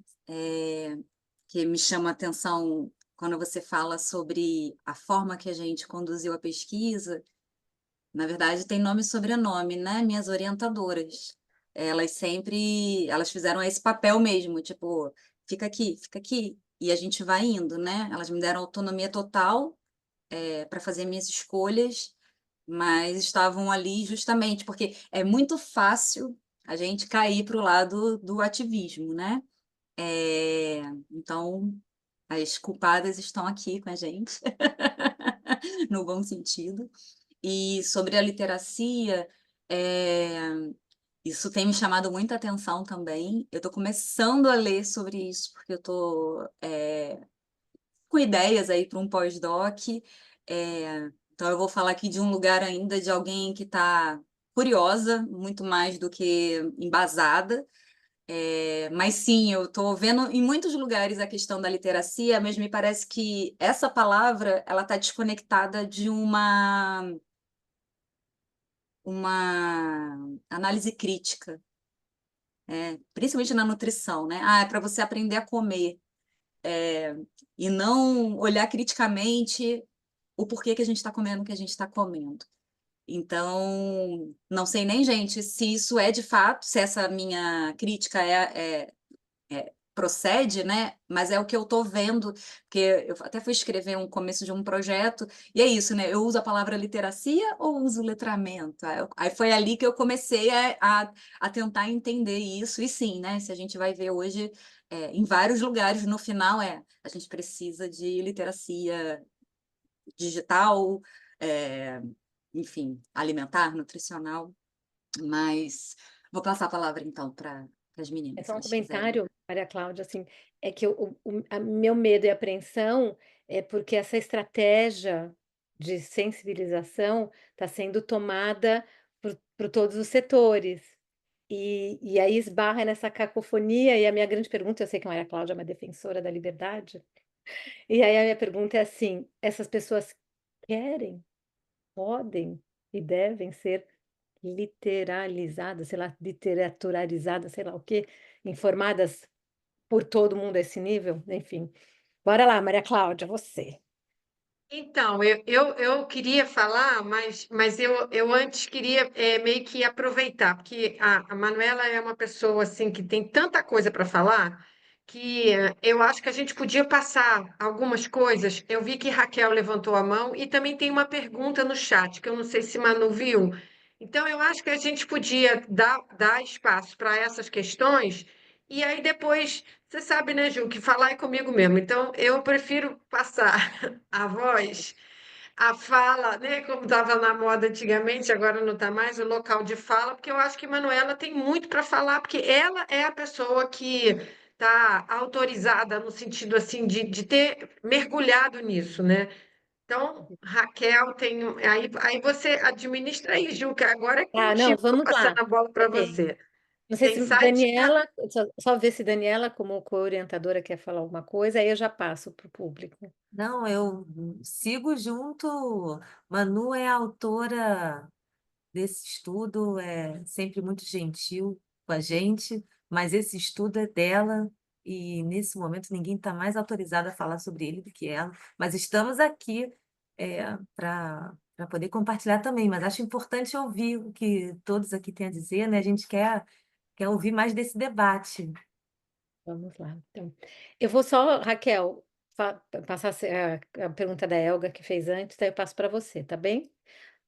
que me chama a atenção quando você fala sobre a forma que a gente conduziu a pesquisa. Na verdade, tem nome e sobrenome, né? Minhas orientadoras. Elas fizeram esse papel mesmo, tipo, fica aqui, e a gente vai indo, né? Elas me deram autonomia total, para fazer minhas escolhas, mas estavam ali justamente porque é muito fácil a gente cair para o lado do ativismo, né? Eh, então, as culpadas estão aqui com a gente, no bom sentido. E sobre a literacia, isso tem me chamado muita atenção também. Eu estou começando a ler sobre isso, porque eu estou com ideias aí para um pós-doc. Então, eu vou falar aqui de um lugar ainda de alguém que está curiosa, muito mais do que embasada. Mas sim, eu estou vendo em muitos lugares a questão da literacia, mas me parece que essa palavra ela está desconectada de uma análise crítica, principalmente na nutrição, né? Ah, é para você aprender a comer, e não olhar criticamente o porquê que a gente está comendo o que a gente está comendo. Então, não sei nem, gente, se isso é de fato, se essa minha crítica procede, né? Mas é o que eu tô vendo, porque eu até fui escrever um começo de um projeto, e é isso, né? Eu uso a palavra literacia ou uso letramento? Aí foi ali que eu comecei a tentar entender isso, e sim, né? Se a gente vai ver hoje, em vários lugares, no final a gente precisa de literacia digital, é, enfim, alimentar, nutricional, mas vou passar a palavra então para as É meninas, se só um elas quiserem. comentário, Maria Cláudia, assim, é que meu medo e apreensão é porque essa estratégia de sensibilização está sendo tomada por todos os setores. E aí esbarra nessa cacofonia, e a minha grande pergunta, eu sei que a Maria Cláudia é uma defensora da liberdade, e aí a minha pergunta é assim: essas pessoas querem, podem e devem ser literalizadas, sei lá, literaturalizadas, sei lá o quê, informadas por todo mundo a esse nível? Enfim. Bora lá, Maria Cláudia, você. Então, eu queria falar, mas eu antes queria meio que aproveitar, porque a Manuela é uma pessoa assim que tem tanta coisa para falar que eu acho que a gente podia passar algumas coisas. Eu vi que Raquel levantou a mão e também tem uma pergunta no chat, que eu não sei se Manu viu. Então, eu acho que a gente podia dar espaço para essas questões, e aí depois, você sabe, né, Ju, que falar é comigo mesmo. Então, eu prefiro passar a voz, a fala, né, como estava na moda antigamente, agora não está mais, o local de fala, porque eu acho que Manuela tem muito para falar, porque ela é a pessoa que está autorizada no sentido assim de ter mergulhado nisso, né? Então, Raquel, aí você administra aí, Ju, que agora é Ah, contigo, não, estou vamos passando lá. a bola para Tá bem. você. Não sei Tem se site. Daniela, só ver se Daniela, como co-orientadora, quer falar alguma coisa, aí eu já passo para o público. Não, eu sigo junto. Manu é a autora desse estudo, é sempre muito gentil com a gente, mas esse estudo é dela e nesse momento ninguém está mais autorizado a falar sobre ele do que ela. Mas estamos aqui para poder compartilhar também. Mas acho importante ouvir o que todos aqui têm a dizer, né? A gente quer ouvir mais desse debate. Vamos lá, então. Eu vou só, Raquel, passar a pergunta da Elga que fez antes, daí eu passo para você, tá bem?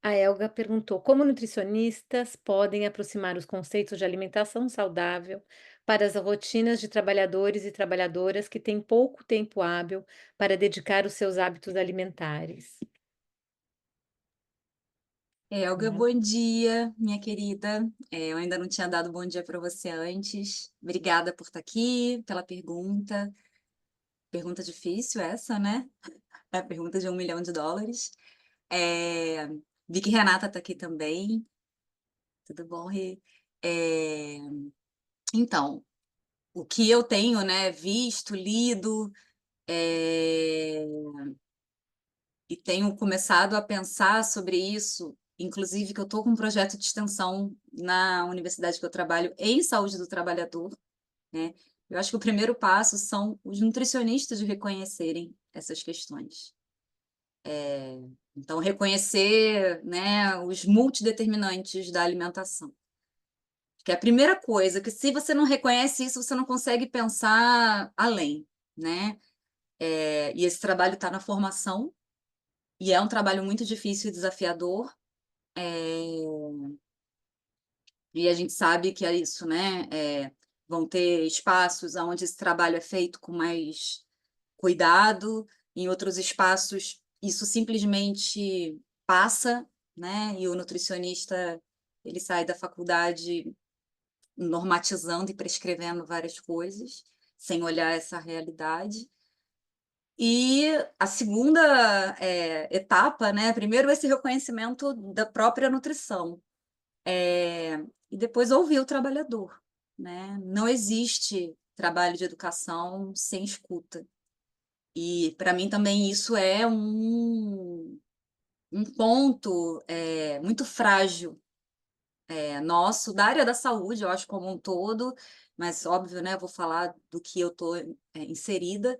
A Elga perguntou: como nutricionistas podem aproximar os conceitos de alimentação saudável para as rotinas de trabalhadores e trabalhadoras que têm pouco tempo hábil para dedicar os seus hábitos alimentares? Helga, Né? bom dia, minha querida. Eu ainda não tinha dado bom dia para você antes. Obrigada por estar aqui, pela pergunta. Pergunta difícil essa, né? É a pergunta de US$ 1 milhão. É, Vi que Renata está aqui também. Tudo bom, Rê? É, Então, o que eu tenho, né, visto, lido, é, e tenho começado a pensar sobre isso, inclusive que eu estou com um projeto de extensão na universidade que eu trabalho em saúde do trabalhador, né? Eu acho que o primeiro passo são os nutricionistas de reconhecerem essas questões. Então, reconhecer, né, os multideterminantes da alimentação. Que é a primeira coisa, que se você não reconhece isso, você não consegue pensar além, né? E esse trabalho está na formação, e é um trabalho muito difícil e desafiador, e a gente sabe que é isso, né? Vão ter espaços onde esse trabalho é feito com mais cuidado, em outros espaços isso simplesmente passa, né? E o nutricionista, ele sai da faculdade normatizando e prescrevendo várias coisas, sem olhar essa realidade. E a segunda etapa, né? Primeiro esse reconhecimento da própria nutrição, e depois ouvir o trabalhador, né? Não existe trabalho de educação sem escuta. E para mim também isso é um ponto muito frágil, nosso, da área da saúde, eu acho como um todo, mas óbvio, né? Eu vou falar do que eu estou inserida,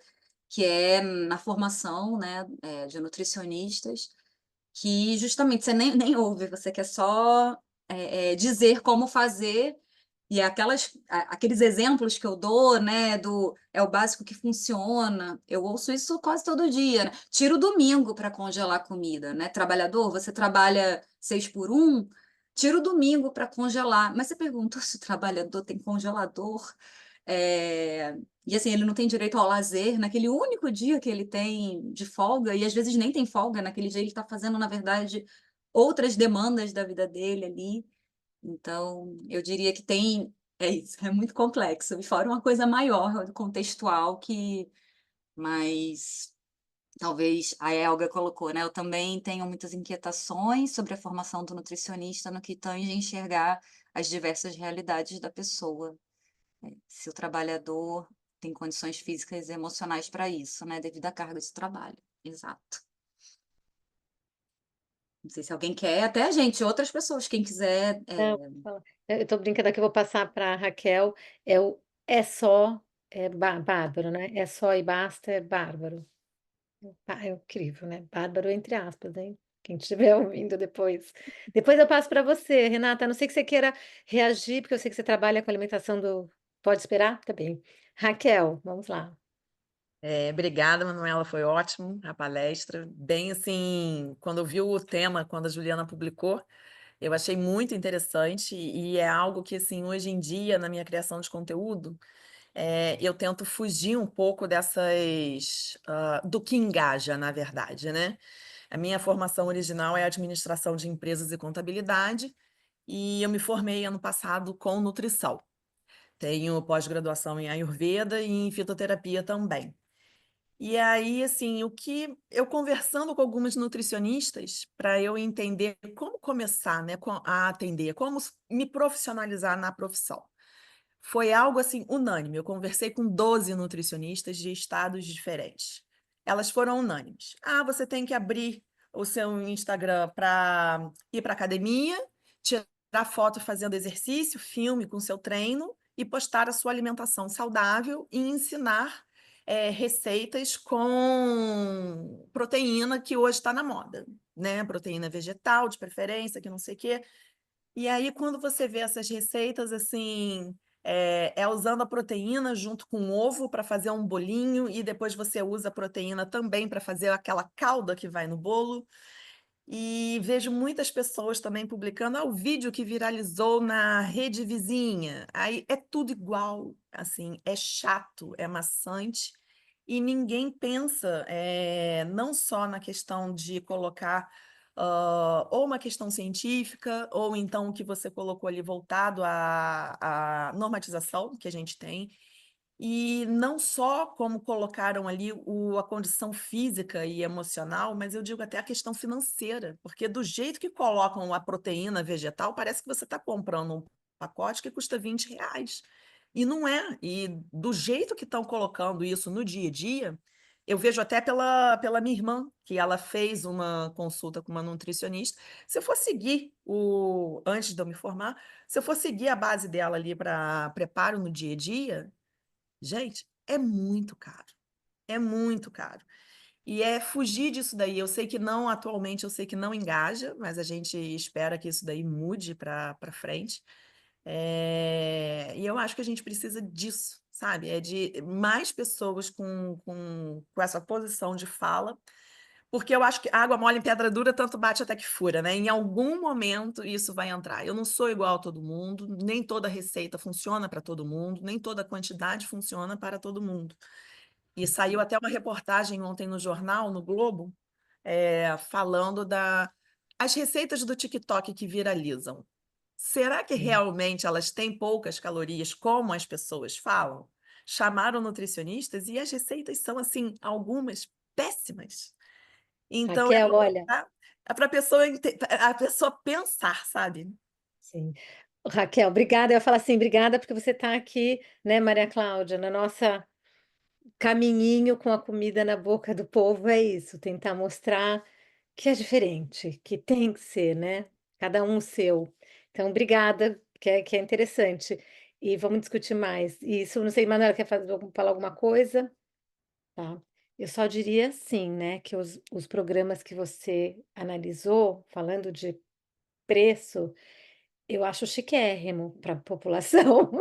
que é na formação, né, de nutricionistas, que justamente você nem ouve, você quer só dizer como fazer, e aqueles exemplos que eu dou, né, é o básico que funciona, eu ouço isso quase todo dia, né? Tira o domingo para congelar comida, né? Trabalhador, você trabalha 6 por 1, tira o domingo para congelar, mas você pergunta se o trabalhador tem congelador, e assim, ele não tem direito ao lazer naquele único dia que ele tem de folga, e às vezes nem tem folga, naquele dia ele está fazendo, na verdade, outras demandas da vida dele ali. Então, eu diria que é isso, é muito complexo. E fora uma coisa maior, contextual, mas talvez a Elga colocou, né? Eu também tenho muitas inquietações sobre a formação do nutricionista no que tange enxergar as diversas realidades da pessoa, se o trabalhador tem condições físicas e emocionais para isso, né, devido à carga de trabalho. Exato. Não sei se alguém quer, até a gente, outras pessoas, quem quiser. Não, fala. Eu estou brincando aqui, eu vou passar para a Raquel. É só, bárbaro, né? É só e basta, é bárbaro. É incrível, né? Bárbaro entre aspas, hein? Quem estiver ouvindo depois. Depois eu passo para você, Renata. A não sei que você queira reagir, porque eu sei que você trabalha com alimentação do. Pode esperar? Tá bem. Raquel, vamos lá. Obrigada, Manuela, foi ótimo a palestra. Bem assim, quando eu vi o tema, quando a Juliana publicou, eu achei muito interessante e é algo que, assim, hoje em dia, na minha criação de conteúdo, eu tento fugir um pouco do que engaja, na verdade, né? A minha formação original é administração de empresas e contabilidade e eu me formei ano passado com nutrição. Tenho pós-graduação em Ayurveda e em fitoterapia também. E aí, assim, o que eu conversando com algumas nutricionistas para eu entender como começar, né, a atender, como me profissionalizar na profissão. foi algo assim unânime. Eu conversei com 12 nutricionistas de estados diferentes. Elas foram unânimes. Ah, você tem que abrir o seu Instagram para ir para academia, tirar foto fazendo exercício, filme com seu treino e postar a sua alimentação saudável e ensinar receitas com proteína que hoje está na moda, né? Proteína vegetal, de preferência, que não sei o quê. E aí, quando você vê essas receitas, assim, usando a proteína junto com o ovo para fazer um bolinho, e depois você usa a proteína também para fazer aquela calda que vai no bolo. E vejo muitas pessoas também publicando o vídeo que viralizou na rede vizinha. Aí é tudo igual, assim, é chato, é maçante, e ninguém pensa não só na questão de colocar ou uma questão científica, ou então o que você colocou ali voltado à normatização que a gente tem, e não só como colocaram ali a condição física e emocional, mas eu digo até a questão financeira, porque do jeito que colocam a proteína vegetal, parece que você está comprando um pacote que custa R$ 20. E não é. E do jeito que estão colocando isso no dia a dia, eu vejo até pela minha irmã, que ela fez uma consulta com uma nutricionista. Se eu for seguir antes de eu me formar, se eu for seguir a base dela ali para preparo no dia a dia, gente, é muito caro. É muito caro. E é fugir disso daí. Eu sei que não, atualmente, eu sei que não engaja, mas a gente espera que isso daí mude para frente. E eu acho que a gente precisa disso, sabe? É de mais pessoas com essa posição de fala, porque eu acho que água mole em pedra dura, tanto bate até que fura, né? Em algum momento isso vai entrar. Eu não sou igual a todo mundo, nem toda receita funciona para todo mundo, nem toda quantidade funciona para todo mundo. E saiu até uma reportagem ontem no jornal, no Globo, falando as receitas do TikTok que viralizam. Será que realmente elas têm poucas calorias, como as pessoas falam? Chamaram nutricionistas e as receitas são, assim, algumas péssimas. Então, Raquel, olha, é para a pessoa pensar, sabe? sim. Raquel, obrigada. Eu ia falar assim, obrigada porque você está aqui, né, Maria Cláudia, na nossa caminhinho com a comida na boca do povo, é isso, tentar mostrar que é diferente, que tem que ser, né? Cada um o seu. Então, obrigada, que é interessante. E vamos discutir mais. E isso, não sei, Manuela, quer falar alguma coisa? Tá. Eu só diria assim, né, que os programas que você analisou, falando de preço, eu acho chiquérrimo para a população.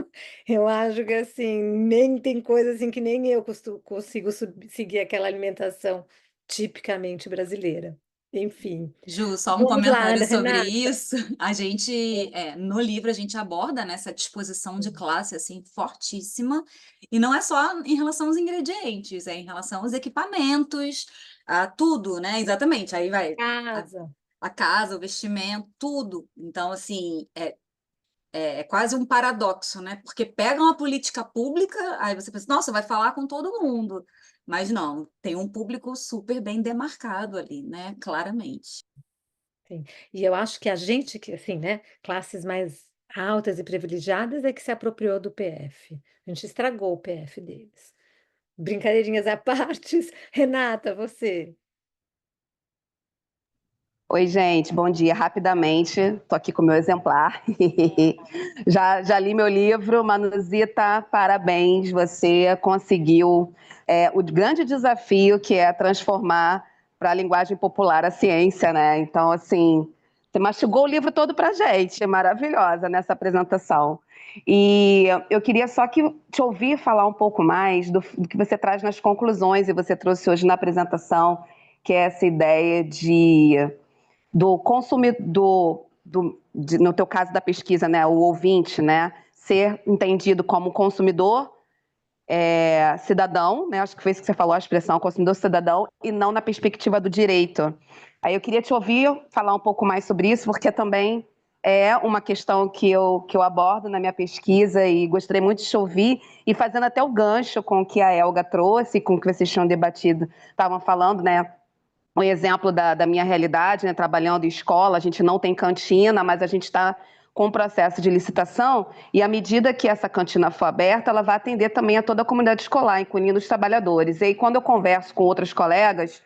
Eu acho que assim, nem tem coisa assim que nem eu consigo seguir aquela alimentação tipicamente brasileira. Enfim, Ju, só um vamos lá, comentário sobre Renata. isso. A gente, no livro, a gente aborda nessa disposição de classe assim fortíssima, e não é só em relação aos ingredientes, é em relação aos equipamentos, a tudo, né? Exatamente. Aí vai a, Casa. a casa, o vestimento, tudo. Então, assim, é quase um paradoxo, né? Porque pegam a política pública, aí você pensa, nossa, vai falar com todo mundo. Mas não, tem um público super bem demarcado ali, né? Claramente. Sim. E eu acho que a gente que, assim, né, classes mais altas e privilegiadas é que se apropriou do PF. A gente estragou o PF deles. Brincadeirinhas à partes. Renata, você. Oi, gente, bom dia. Rapidamente, estou aqui com o meu exemplar. Já li meu livro, Manuzita, parabéns, você conseguiu o grande desafio que é transformar para a linguagem popular a ciência, né? Então, assim, você mastigou o livro todo para a gente, é maravilhosa nessa apresentação. E eu queria só te ouvir falar um pouco mais do que você traz nas conclusões, e você trouxe hoje na apresentação, que é essa ideia do consumidor, no teu caso da pesquisa, né, o ouvinte, né, ser entendido como consumidor cidadão, né, acho que foi isso que você falou, a expressão consumidor cidadão, e não na perspectiva do direito. Aí eu queria te ouvir falar um pouco mais sobre isso, porque também é uma questão que eu abordo na minha pesquisa e gostaria muito de te ouvir, e fazendo até o gancho com o que a Elga trouxe, com o que vocês tinham debatido, estavam falando, né, um exemplo da minha realidade, né, trabalhando em escola, a gente não tem cantina, mas a gente está com o processo de licitação, e à medida que essa cantina for aberta, ela vai atender também a toda a comunidade escolar, incluindo os trabalhadores. E aí, quando eu converso com outros colegas,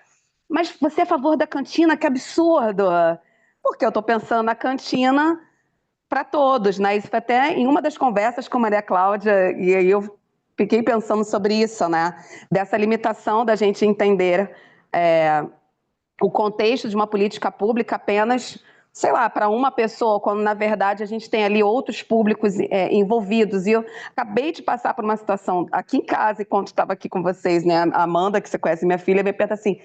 mas você é a favor da cantina? Que absurdo! Porque eu estou pensando na cantina para todos, né? Isso foi até em uma das conversas com a Maria Cláudia, e aí eu fiquei pensando sobre isso, né? Dessa limitação da gente entender o contexto de uma política pública apenas, sei lá, para uma pessoa, quando na verdade a gente tem ali outros públicos envolvidos. E eu acabei de passar por uma situação aqui em casa, enquanto estava aqui com vocês, né? A Amanda, que você conhece, minha filha, me pergunta assim: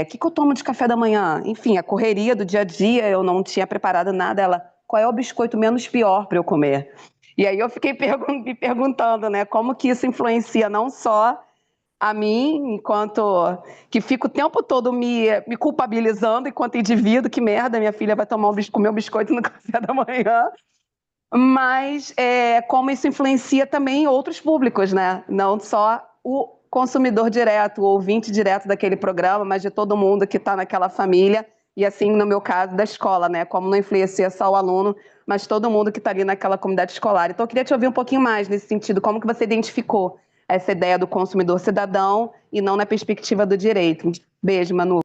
o que eu tomo de café da manhã? Enfim, a correria do dia a dia, eu não tinha preparado nada. Ela, qual é o biscoito menos pior para eu comer? E aí eu fiquei me perguntando, né, como que isso influencia não só a mim, enquanto que fico o tempo todo me culpabilizando enquanto indivíduo, que merda, minha filha vai comer um biscoito no café da manhã, mas como isso influencia também outros públicos, né? Não só o consumidor direto, o ouvinte direto daquele programa, mas de todo mundo que está naquela família, e assim, no meu caso, da escola, né? Como não influencia só o aluno, mas todo mundo que está ali naquela comunidade escolar. Então, eu queria te ouvir um pouquinho mais nesse sentido, como que você identificou essa ideia do consumidor cidadão e não na perspectiva do direito. Beijo, Manu.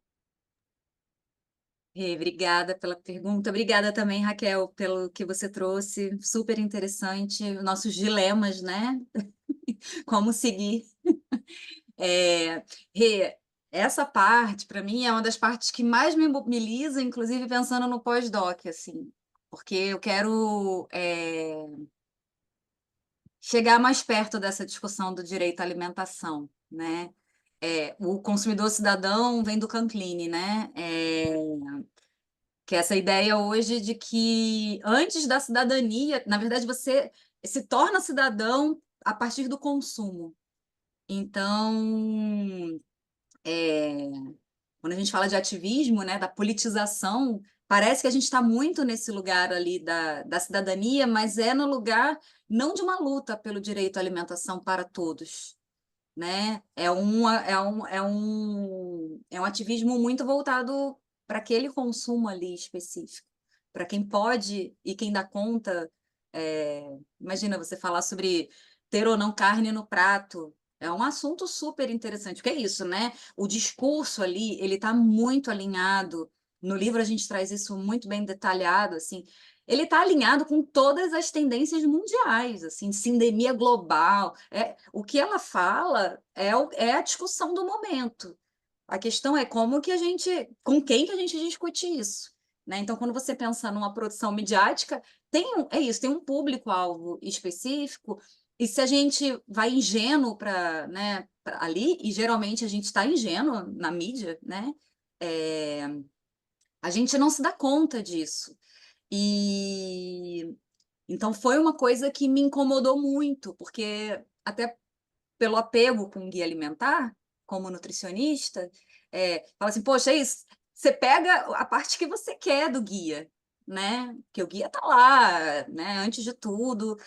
Obrigada pela pergunta. Obrigada também, Raquel, pelo que você trouxe. Super interessante. Nossos dilemas, né? Como seguir. Rê, essa parte, para mim, é uma das partes que mais me mobiliza, inclusive pensando no pós-doc, assim, porque eu quero chegar mais perto dessa discussão do direito à alimentação, né? O consumidor cidadão vem do Canclini, né? Que é essa ideia hoje de que antes da cidadania, na verdade, você se torna cidadão a partir do consumo. Então, quando a gente fala de ativismo, né, da politização, parece que a gente está muito nesse lugar ali da cidadania, mas é no lugar não de uma luta pelo direito à alimentação para todos, né? É um ativismo muito voltado para aquele consumo ali específico, para quem pode e quem dá conta. Imagina você falar sobre ter ou não carne no prato. É um assunto super interessante, porque é isso, né? O discurso ali, ele está muito alinhado. No livro a gente traz isso muito bem detalhado, assim. Ele está alinhado com todas as tendências mundiais, assim, sindemia global. O que ela fala é a discussão do momento. A questão é como que com quem que a gente discute isso, né? Então, quando você pensa numa produção midiática, tem um público-alvo específico, e se a gente vai ingênuo né, ali, e geralmente a gente está ingênuo na mídia, né? A gente não se dá conta disso. E então foi uma coisa que me incomodou muito, porque até pelo apego com o guia alimentar, como nutricionista, fala assim, poxa, é isso, você pega a parte que você quer do guia, né? Que o guia está lá, né? Antes de tudo,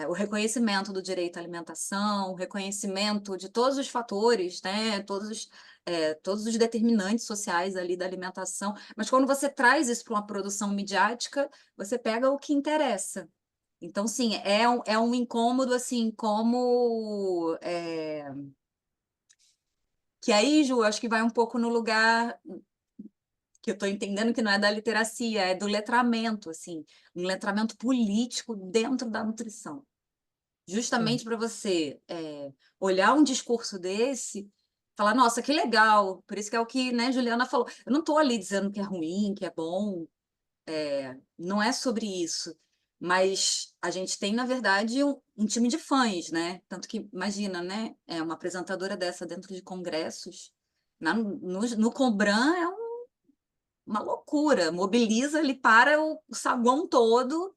o reconhecimento do direito à alimentação, o reconhecimento de todos os fatores, né? Todos os determinantes sociais ali da alimentação, mas quando você traz isso para uma produção midiática, você pega o que interessa. Então, sim, é um incômodo, assim, como... Que aí, Ju, acho que vai um pouco no lugar que eu estou entendendo que não é da literacia, é do letramento, assim, um letramento político dentro da nutrição. Justamente para você olhar um discurso desse, falar, nossa, que legal, por isso que é o que, né, Juliana falou. Eu não estou ali dizendo que é ruim, que é bom, não é sobre isso. Mas a gente tem, na verdade, um time de fãs, né? Tanto que, imagina, né? Uma apresentadora dessa dentro de congressos. No Combran uma loucura. Mobiliza ali para o saguão todo.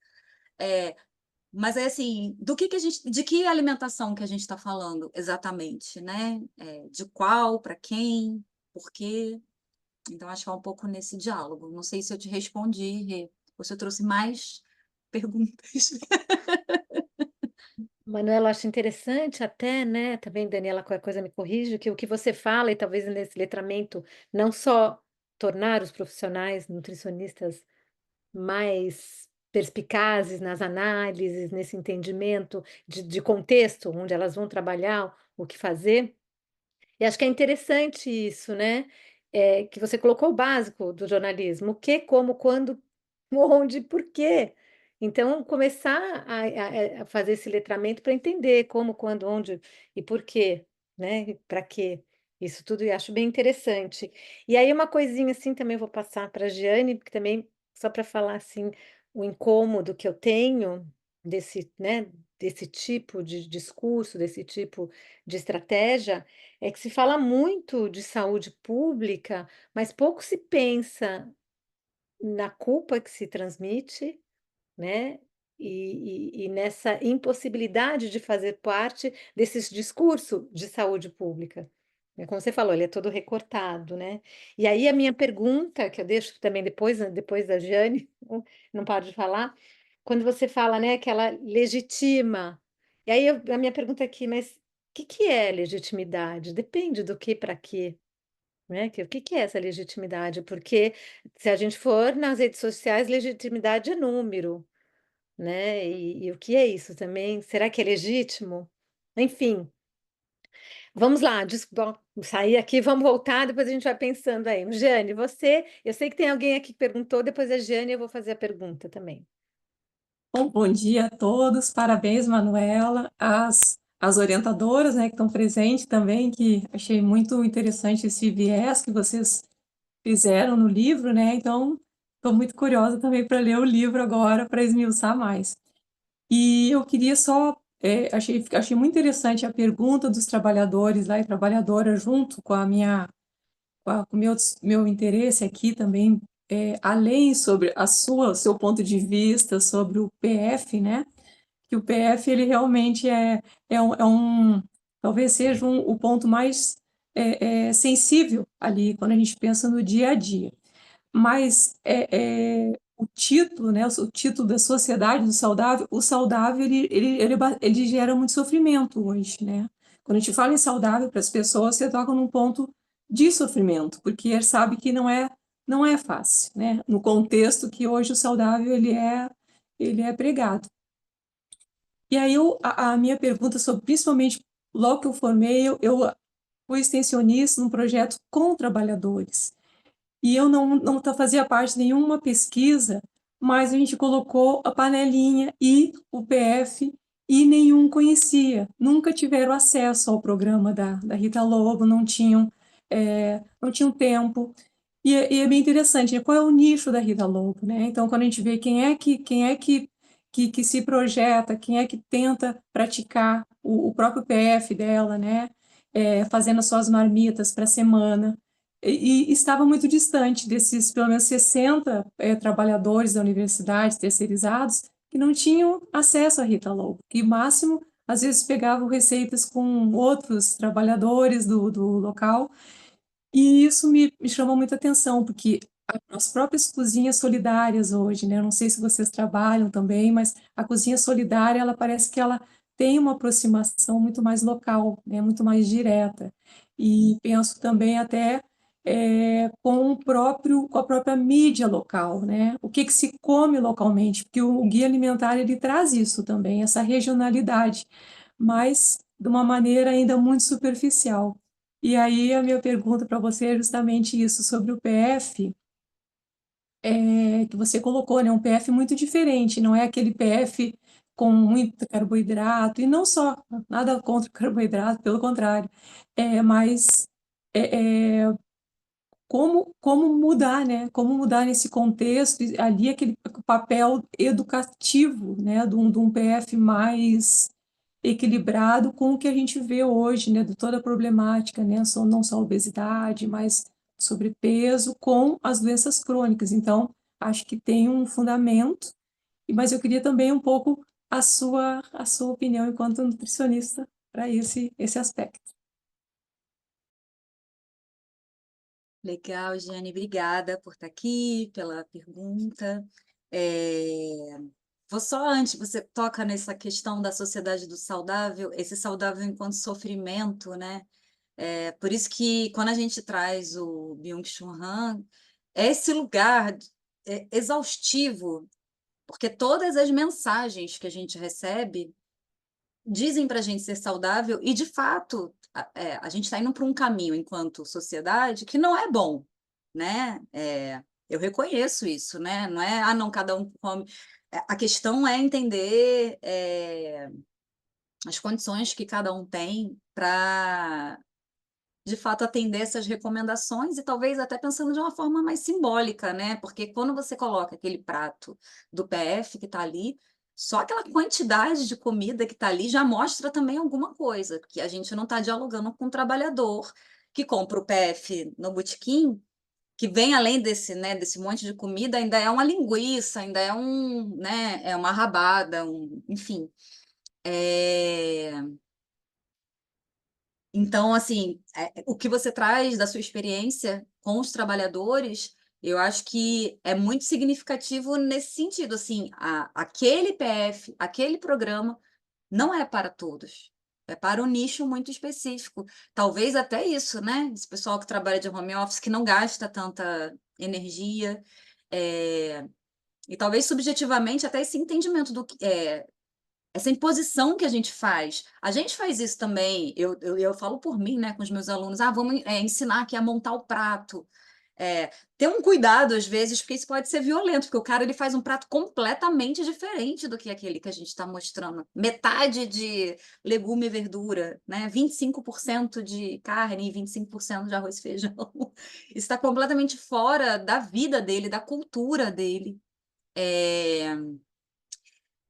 Mas é assim, de que alimentação que a gente está falando exatamente, né? De qual, para quem, por quê? Então, acho que é um pouco nesse diálogo. Não sei se eu te respondi, Rê, ou se eu trouxe mais perguntas. Manuela, eu acho interessante até, né? Também, Daniela, qualquer coisa me corrige, que o que você fala, e talvez nesse letramento, não só tornar os profissionais nutricionistas mais perspicazes nas análises, nesse entendimento de contexto, onde elas vão trabalhar o que fazer. E acho que é interessante isso, né, que você colocou o básico do jornalismo: o que, como, quando, onde, por quê. Então começar a fazer esse letramento para entender como, quando, onde e por quê, né, para quê. Isso tudo eu acho bem interessante. E aí uma coisinha, assim, também vou passar para a Giane, porque também só para falar, assim, o incômodo que eu tenho desse, né, desse tipo de discurso, desse tipo de estratégia, é que se fala muito de saúde pública, mas pouco se pensa na culpa que se transmite, né, e nessa impossibilidade de fazer parte desse discurso de saúde pública. Como você falou, ele é todo recortado, né. E aí a minha pergunta, que eu deixo também depois da Jane, não paro de falar, quando você fala, né, que ela legitima, e aí a minha pergunta aqui, mas o que que é legitimidade? Depende do que para quê, né, que o que que é essa legitimidade? Porque se a gente for nas redes sociais, legitimidade é número, né, e o que é isso também? Será que é legítimo? Enfim, vamos lá, bom, sair aqui, vamos voltar, depois a gente vai pensando aí. Jane, você, eu sei que tem alguém aqui que perguntou, depois a Jane eu vou fazer a pergunta também. Bom dia a todos, parabéns, Manuela, as orientadoras, né, que estão presentes também, que achei muito interessante esse viés que vocês fizeram no livro, né, então estou muito curiosa também para ler o livro agora, para esmiuçar mais. E eu queria só, achei muito interessante a pergunta dos trabalhadores lá e trabalhadoras junto com a minha com o meu interesse aqui também, além sobre o seu ponto de vista sobre o PF, né? Que o PF ele realmente talvez seja o ponto mais sensível ali quando a gente pensa no dia a dia. Mas o título, né? O título da sociedade do saudável, o saudável ele gera muito sofrimento hoje, né? Quando a gente fala em saudável para as pessoas, você toca num ponto de sofrimento, porque ele sabe que não é fácil, né? No contexto que hoje o saudável ele é pregado. E aí a minha pergunta sobre, principalmente logo que eu formei, eu fui extensionista num projeto com trabalhadores. E eu não fazia parte de nenhuma pesquisa, mas a gente colocou a panelinha e o PF e nenhum conhecia, nunca tiveram acesso ao programa da Rita Lobo, não tinham tempo. E é bem interessante, né? Qual é o nicho da Rita Lobo, né? Então, quando a gente vê quem é que se projeta, quem é que tenta praticar o próprio PF dela, né? Fazendo as suas marmitas para a semana, e estava muito distante desses, pelo menos 60 trabalhadores da universidade, terceirizados, que não tinham acesso à Rita Lobo, que máximo, às vezes, pegavam receitas com outros trabalhadores do local, e isso me chamou muita atenção, porque as próprias cozinhas solidárias hoje, né? Eu não sei se vocês trabalham também, mas a cozinha solidária, ela parece que ela tem uma aproximação muito mais local, né? Muito mais direta. E penso também até com a própria mídia local, né? O que se come localmente, porque o guia alimentar ele traz isso também, essa regionalidade, mas de uma maneira ainda muito superficial. E aí a minha pergunta para você é justamente isso, sobre o PF, que você colocou, né? Um PF muito diferente, não é aquele PF com muito carboidrato, e não só, nada contra o carboidrato, pelo contrário, mas como mudar, né? Como mudar nesse contexto, e ali aquele papel educativo, né? De um PF mais equilibrado com o que a gente vê hoje, né? De toda a problemática, né? Não só a obesidade, mas sobrepeso com as doenças crônicas. Então, acho que tem um fundamento, mas eu queria também um pouco a sua opinião enquanto nutricionista para esse aspecto. Legal, Jane, obrigada por estar aqui, pela pergunta. É, Vou só antes, você toca nessa questão da sociedade do saudável, esse saudável enquanto sofrimento, né? Por isso que quando a gente traz o Byung-Chul Han, é esse lugar exaustivo Porque todas as mensagens que a gente recebe dizem para a gente ser saudável e, de fato, a gente está indo para um caminho, enquanto sociedade, que não é bom, né? Eu reconheço isso, né? Não é, não, cada um come. A questão é entender as condições que cada um tem para, de fato, atender essas recomendações e talvez até pensando de uma forma mais simbólica, né? Porque quando você coloca aquele prato do PF que está ali, só aquela quantidade de comida que está ali já mostra também alguma coisa, que a gente não está dialogando com o trabalhador que compra o PF no botequim, que vem além desse, né, desse monte de comida, ainda é uma linguiça, ainda é né, é uma rabada, enfim. Então, assim, o que você traz da sua experiência com os trabalhadores, eu acho que é muito significativo nesse sentido, assim, aquele PF, aquele programa, não é para todos, é para um nicho muito específico. Talvez até isso, né? Esse pessoal que trabalha de home office, que não gasta tanta energia, e talvez subjetivamente até esse entendimento do que essa imposição que a gente faz isso também, eu falo por mim, né, com os meus alunos, vamos ensinar aqui a montar o prato, ter um cuidado às vezes, porque isso pode ser violento, porque o cara ele faz um prato completamente diferente do que aquele que a gente está mostrando, metade de legume e verdura, né, 25% de carne e 25% de arroz e feijão, isso está completamente fora da vida dele, da cultura dele,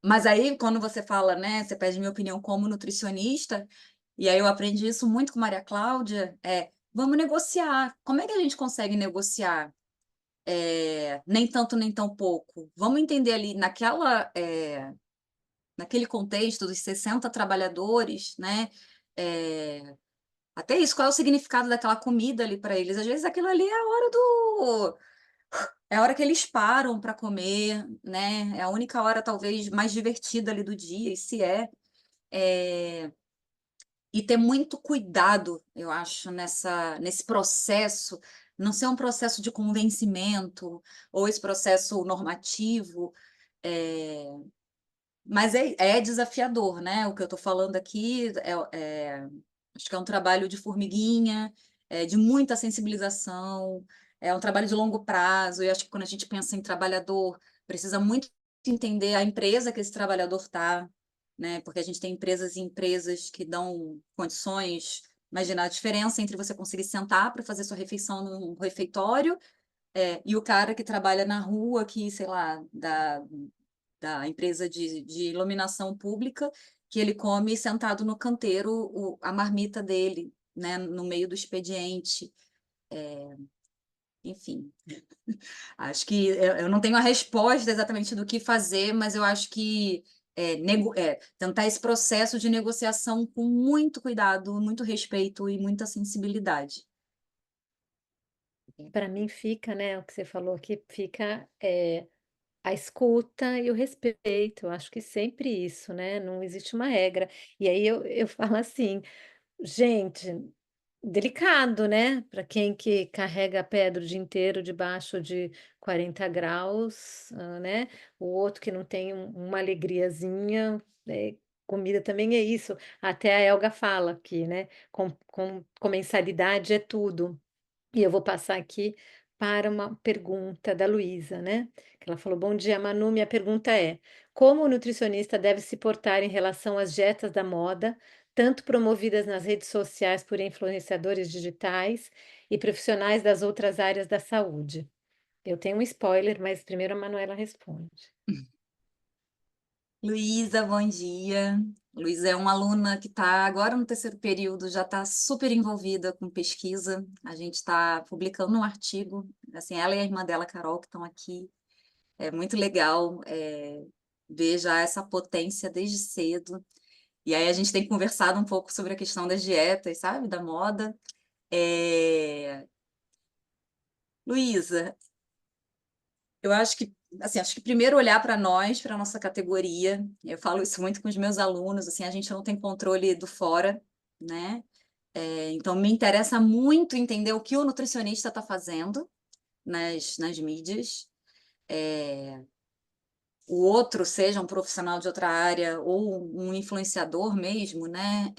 mas aí, quando você fala, né, você pede minha opinião como nutricionista, e aí eu aprendi isso muito com Maria Cláudia, vamos negociar. Como é que a gente consegue negociar? Nem tanto, nem tão pouco. Vamos entender ali naquele contexto dos 60 trabalhadores, né? Até isso, qual é o significado daquela comida ali para eles? Às vezes aquilo ali é a hora que eles param para comer, né? É a única hora, talvez, mais divertida ali do dia, e se e ter muito cuidado, eu acho, nesse processo, não ser um processo de convencimento ou esse processo normativo, mas é desafiador, né? O que eu estou falando aqui acho que é um trabalho de formiguinha, de muita sensibilização, é um trabalho de longo prazo, e acho que quando a gente pensa em trabalhador, precisa muito entender a empresa que esse trabalhador está, né? Porque a gente tem empresas e empresas que dão condições. Imagina a diferença entre você conseguir sentar para fazer sua refeição num refeitório, e o cara que trabalha na rua, que, sei lá, da empresa de iluminação pública, que ele come sentado no canteiro a marmita dele, né, no meio do expediente. Enfim, acho que eu não tenho a resposta exatamente do que fazer, mas eu acho que tentar esse processo de negociação com muito cuidado, muito respeito e muita sensibilidade. Para mim fica, né, o que você falou aqui, fica a escuta e o respeito. Eu acho que sempre isso, né? Não existe uma regra. E aí eu falo assim, gente, delicado, né? Para quem que carrega a pedra o dia inteiro debaixo de 40 graus, né? O outro que não tem uma alegriazinha, comida também é isso. Até a Elga fala aqui, né? Com mensalidade é tudo. E eu vou passar aqui para uma pergunta da Luísa, né? Que ela falou: Bom dia, Manu. Minha pergunta é: como o nutricionista deve se portar em relação às dietas da moda, tanto promovidas nas redes sociais por influenciadores digitais e profissionais das outras áreas da saúde? Eu tenho um spoiler, mas primeiro a Manuela responde. Luísa, bom dia. Luísa é uma aluna que está agora no terceiro período, já está super envolvida com pesquisa. A gente está publicando um artigo, assim, ela e a irmã dela, Carol, que estão aqui. É muito legal ver já essa potência desde cedo. E aí a gente tem conversado um pouco sobre a questão das dietas, sabe, da moda. Luísa, eu acho que, assim, acho que primeiro olhar para nós, para a nossa categoria. Eu falo isso muito com os meus alunos, assim, a gente não tem controle do fora, né? Então, me interessa muito entender o que o nutricionista está fazendo nas mídias. o outro seja um profissional de outra área ou um influenciador mesmo, né?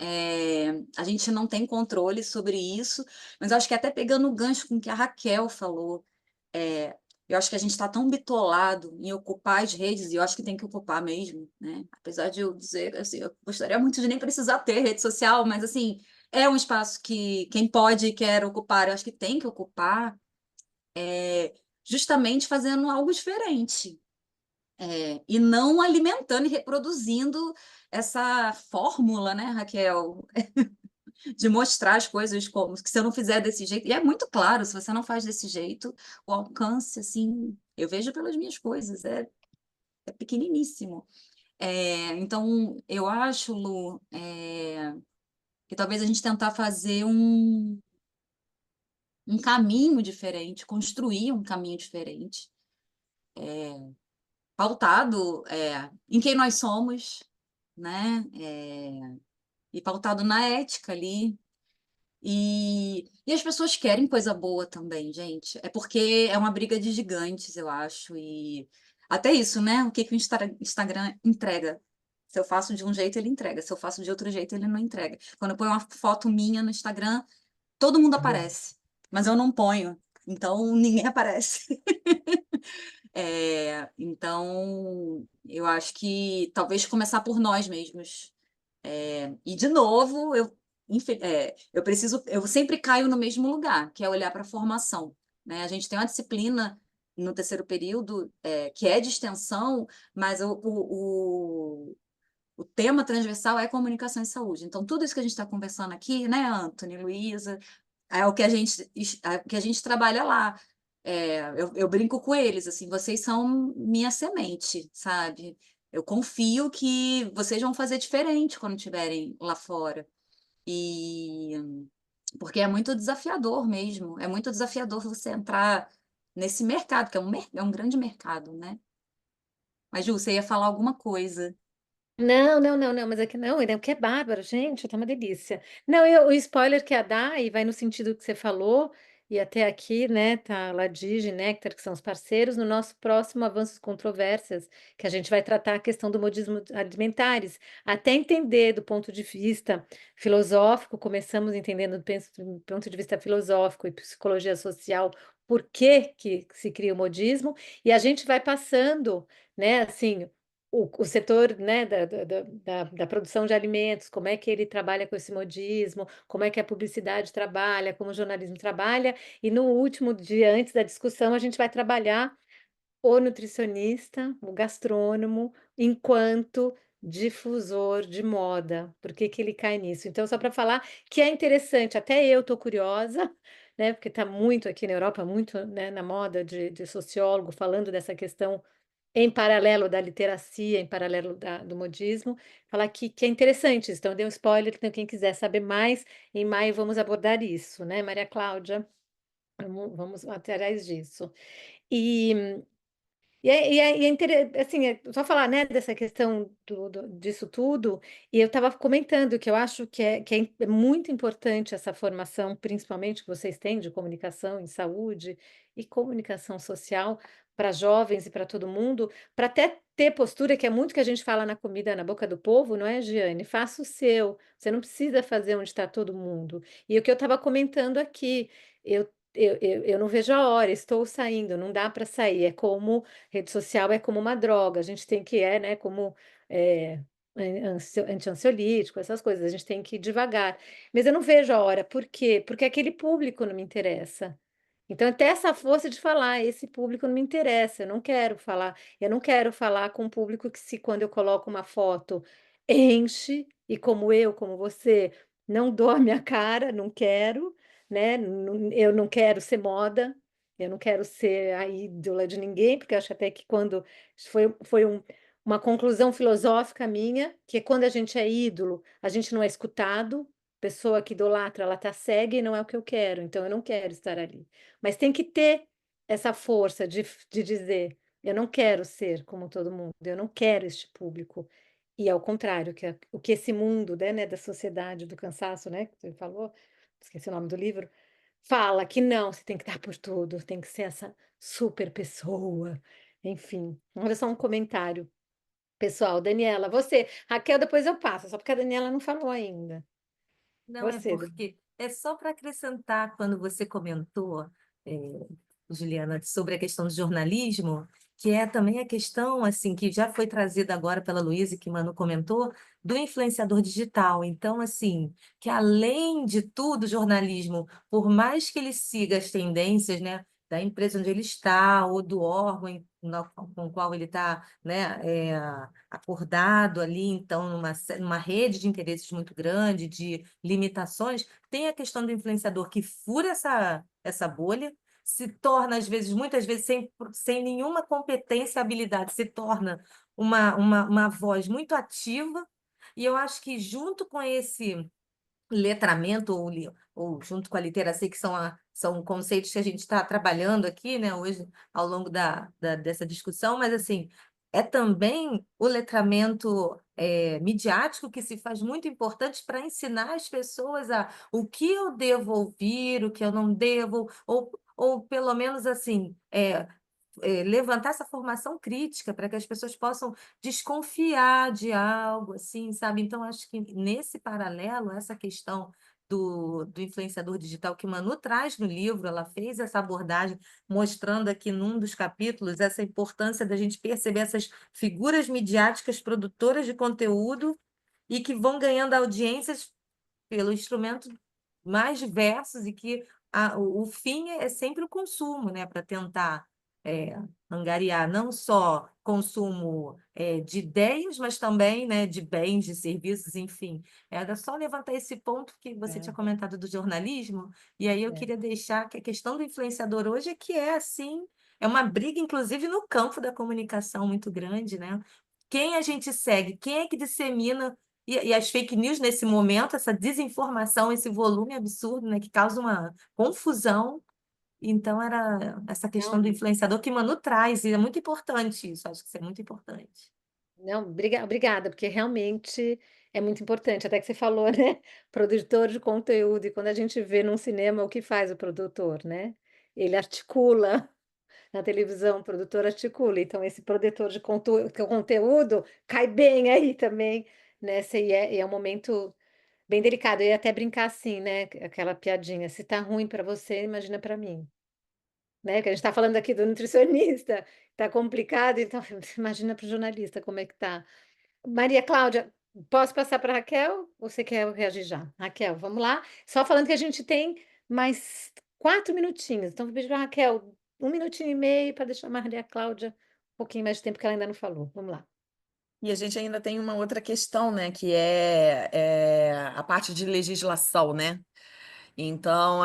A gente não tem controle sobre isso, mas eu acho que até pegando o gancho com o que a Raquel falou, eu acho que a gente está tão bitolado em ocupar as redes, e eu acho que tem que ocupar mesmo, né? Apesar de eu dizer, assim, eu gostaria muito de nem precisar ter rede social, mas, assim, é um espaço que quem pode e quer ocupar, eu acho que tem que ocupar, justamente fazendo algo diferente, e não alimentando e reproduzindo essa fórmula, né, Raquel, de mostrar as coisas como que se eu não fizer desse jeito, e é muito claro, se você não faz desse jeito, o alcance, assim, eu vejo pelas minhas coisas, é pequeniníssimo. Então, eu acho, Lu, que talvez a gente tentar fazer um caminho diferente, construir um caminho diferente, pautado em quem nós somos, né? E pautado na ética ali. E as pessoas querem coisa boa também, gente. É porque é uma briga de gigantes, eu acho. E até isso, né? O que que o Instagram entrega? Se eu faço de um jeito, ele entrega. Se eu faço de outro jeito, ele não entrega. Quando eu ponho uma foto minha no Instagram, todo mundo aparece. Mas eu não ponho. Então, ninguém aparece. Então, eu acho que talvez começar por nós mesmos. E, de novo, eu sempre caio no mesmo lugar, que é olhar para a formação, né? A gente tem uma disciplina no terceiro período, que é de extensão, mas o tema transversal é comunicação e saúde. Então, tudo isso que a gente está conversando aqui, né, Antony, Luísa, é o que a gente trabalha lá. Eu brinco com eles, assim, vocês são minha semente, sabe? Eu confio que vocês vão fazer diferente quando estiverem lá fora. E porque é muito desafiador mesmo, é muito desafiador você entrar nesse mercado, que é um grande mercado, né? Mas, Ju, você ia falar alguma coisa. Não, não, não, não, mas aqui não, ele é o que é bárbaro, gente, tá uma delícia. Não, o spoiler que ia dar, e vai no sentido que você falou, e até aqui, né, tá Ladige e Nectar, que são os parceiros, no nosso próximo Avanços Controvérsias, que a gente vai tratar a questão do modismo alimentares, até entender do ponto de vista filosófico, começamos entendendo do ponto de vista filosófico e psicologia social, por que que se cria o modismo, e a gente vai passando, né, assim o setor, né, da produção de alimentos, como é que ele trabalha com esse modismo, como é que a publicidade trabalha, como o jornalismo trabalha, e no último dia, antes da discussão, a gente vai trabalhar o nutricionista, o gastrônomo, enquanto difusor de moda, por que que ele cai nisso? Então, só para falar que é interessante, até eu estou curiosa, né, porque está muito aqui na Europa, muito, né, na moda de sociólogo, falando dessa questão em paralelo da literacia, em paralelo do modismo, falar que é interessante isso. Então, eu dei um spoiler, então quem quiser saber mais, em maio vamos abordar isso, né, Maria Cláudia? Vamos atrás disso. E, assim, só falar, né, dessa questão disso tudo, e eu estava comentando que eu acho que é muito importante essa formação, principalmente que vocês têm de comunicação em saúde e comunicação social para jovens e para todo mundo, para até ter postura, que é muito que a gente fala na comida na boca do povo, não é, Giane? Faça o seu, você não precisa fazer onde está todo mundo. E o que eu estava comentando aqui, eu não vejo a hora, estou saindo, não dá para sair, é como rede social é como uma droga, a gente tem que, né, como é, anti-ansiolítico, essas coisas, a gente tem que ir devagar. Mas eu não vejo a hora, por quê? Porque aquele público não me interessa. Então, até essa força de falar, esse público não me interessa, eu não quero falar com um público que se quando eu coloco uma foto enche, e como eu, como você, não dou a minha cara, não quero, né? Eu não quero ser moda, eu não quero ser a ídola de ninguém, porque eu acho até que quando foi uma conclusão filosófica minha, que quando a gente é ídolo, a gente não é escutado, pessoa que idolatra, ela tá cega e não é o que eu quero, então eu não quero estar ali. Mas tem que ter essa força de dizer, eu não quero ser como todo mundo, eu não quero este público. E ao contrário, o que esse mundo, né, da sociedade do cansaço, né, que você falou, esqueci o nome do livro, fala que não, você tem que dar por tudo, tem que ser essa super pessoa, enfim, olha só um comentário. Pessoal, Daniela, você. Raquel, depois eu passo, só porque a Daniela não falou ainda. Não, é Você, porque é só para acrescentar quando você comentou, Juliana, sobre a questão do jornalismo, que é também a questão assim que já foi trazida agora pela Luísa e que Manu comentou, do influenciador digital. Então, assim, que além de tudo, o jornalismo, por mais que ele siga as tendências, né, da empresa onde ele está ou do órgão com o qual ele está, né, acordado ali, então, numa rede de interesses muito grande, de limitações, tem a questão do influenciador que fura essa bolha, se torna, às vezes, muitas vezes, sem nenhuma competência, habilidade, se torna uma voz muito ativa, e eu acho que junto com esse letramento ou junto com a literacia, que são conceitos que a gente está trabalhando aqui, né, hoje, ao longo dessa discussão, mas assim, é também o letramento midiático que se faz muito importante para ensinar as pessoas o que eu devo ouvir, o que eu não devo, ou pelo menos assim, levantar essa formação crítica para que as pessoas possam desconfiar de algo, assim, sabe? Então, acho que nesse paralelo, essa questão do influenciador digital que Manu traz no livro, ela fez essa abordagem, mostrando aqui num dos capítulos essa importância da gente perceber essas figuras midiáticas produtoras de conteúdo e que vão ganhando audiências pelo instrumento mais diversos e que o fim é sempre o consumo, né? Para tentar angariar não só consumo de ideias, mas também, né, de bens, de serviços, enfim. Era só levantar esse ponto que você tinha comentado do jornalismo, e aí eu queria deixar que a questão do influenciador hoje é que é assim, é uma briga, inclusive, no campo da comunicação muito grande, né? Quem a gente segue, quem é que dissemina e as fake news nesse momento, essa desinformação, esse volume absurdo, né, que causa uma confusão. Então, era essa questão não, do influenciador que Manu traz, e é muito importante isso, acho que isso é muito importante. não, obrigada, porque realmente é muito importante. Até que você falou, né? Produtor de conteúdo, e quando a gente vê num cinema o que faz o produtor, né? Ele articula. Na televisão, o produtor articula, então esse produtor de conteúdo cai bem aí também, nessa, e é um momento bem delicado. Eu ia até brincar assim, né? Aquela piadinha, se tá ruim para você, imagina para mim, né? Que a gente tá falando aqui do nutricionista, tá complicado, então imagina para o jornalista como é que tá. Maria Cláudia, posso passar para Raquel? Ou você quer reagir já? Raquel, vamos lá. Só falando que a gente tem mais 4 minutinhos. Então, vou pedir para Raquel 1 minutinho e meio para deixar a Maria Cláudia um pouquinho mais de tempo, que ela ainda não falou. Vamos lá. E a gente ainda tem uma outra questão, né, que a parte de legislação, né? Então,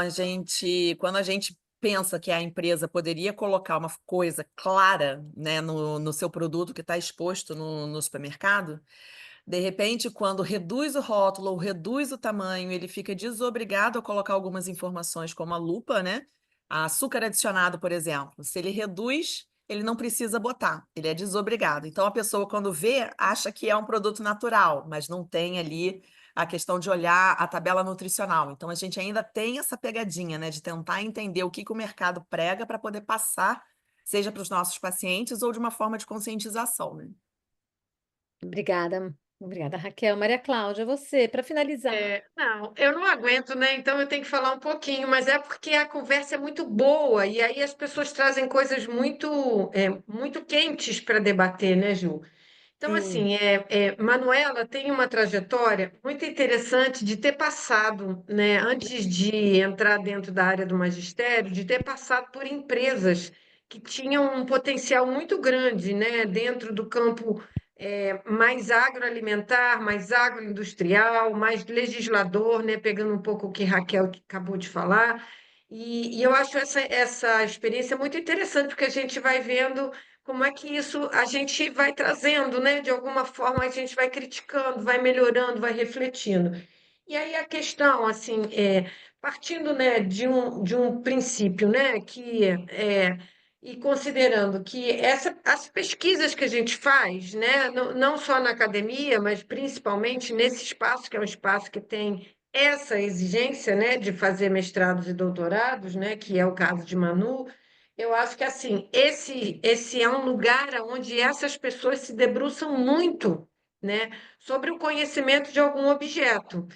quando a gente pensa que a empresa poderia colocar uma coisa clara, né, no seu produto que está exposto no supermercado, de repente, quando reduz o rótulo ou reduz o tamanho, ele fica desobrigado a colocar algumas informações, como a lupa, né? Açúcar adicionado, por exemplo. Se ele reduz, ele não precisa botar, ele é desobrigado. Então, a pessoa, quando vê, acha que é um produto natural, mas não tem ali a questão de olhar a tabela nutricional. Então, a gente ainda tem essa pegadinha, né, de tentar entender o que o mercado prega para poder passar, seja para os nossos pacientes ou de uma forma de conscientização, né? Obrigada. Obrigada, Raquel. Maria Cláudia, você, para finalizar. Não, eu não aguento, né? Então eu tenho que falar um pouquinho, mas é porque a conversa é muito boa e aí as pessoas trazem coisas muito quentes para debater, né, Ju? Então, Sim. assim, Manuela tem uma trajetória muito interessante de ter passado, né, antes de entrar dentro da área do magistério, de ter passado por empresas que tinham um potencial muito grande, né, dentro do campo mais agroalimentar, mais agroindustrial, mais legislador, né, pegando um pouco o que Raquel acabou de falar. E eu acho essa experiência muito interessante, porque a gente vai vendo como é que isso a gente vai trazendo, né? De alguma forma a gente vai criticando, vai melhorando, vai refletindo. E aí a questão, assim, partindo, né, de um princípio, né, e considerando que as pesquisas que a gente faz, né, não só na academia, mas principalmente nesse espaço, que é um espaço que tem essa exigência, né, de fazer mestrados e doutorados, né, que é o caso de Manu, Eu acho que assim, esse é um lugar onde essas pessoas se debruçam muito, né, sobre o conhecimento de algum objeto.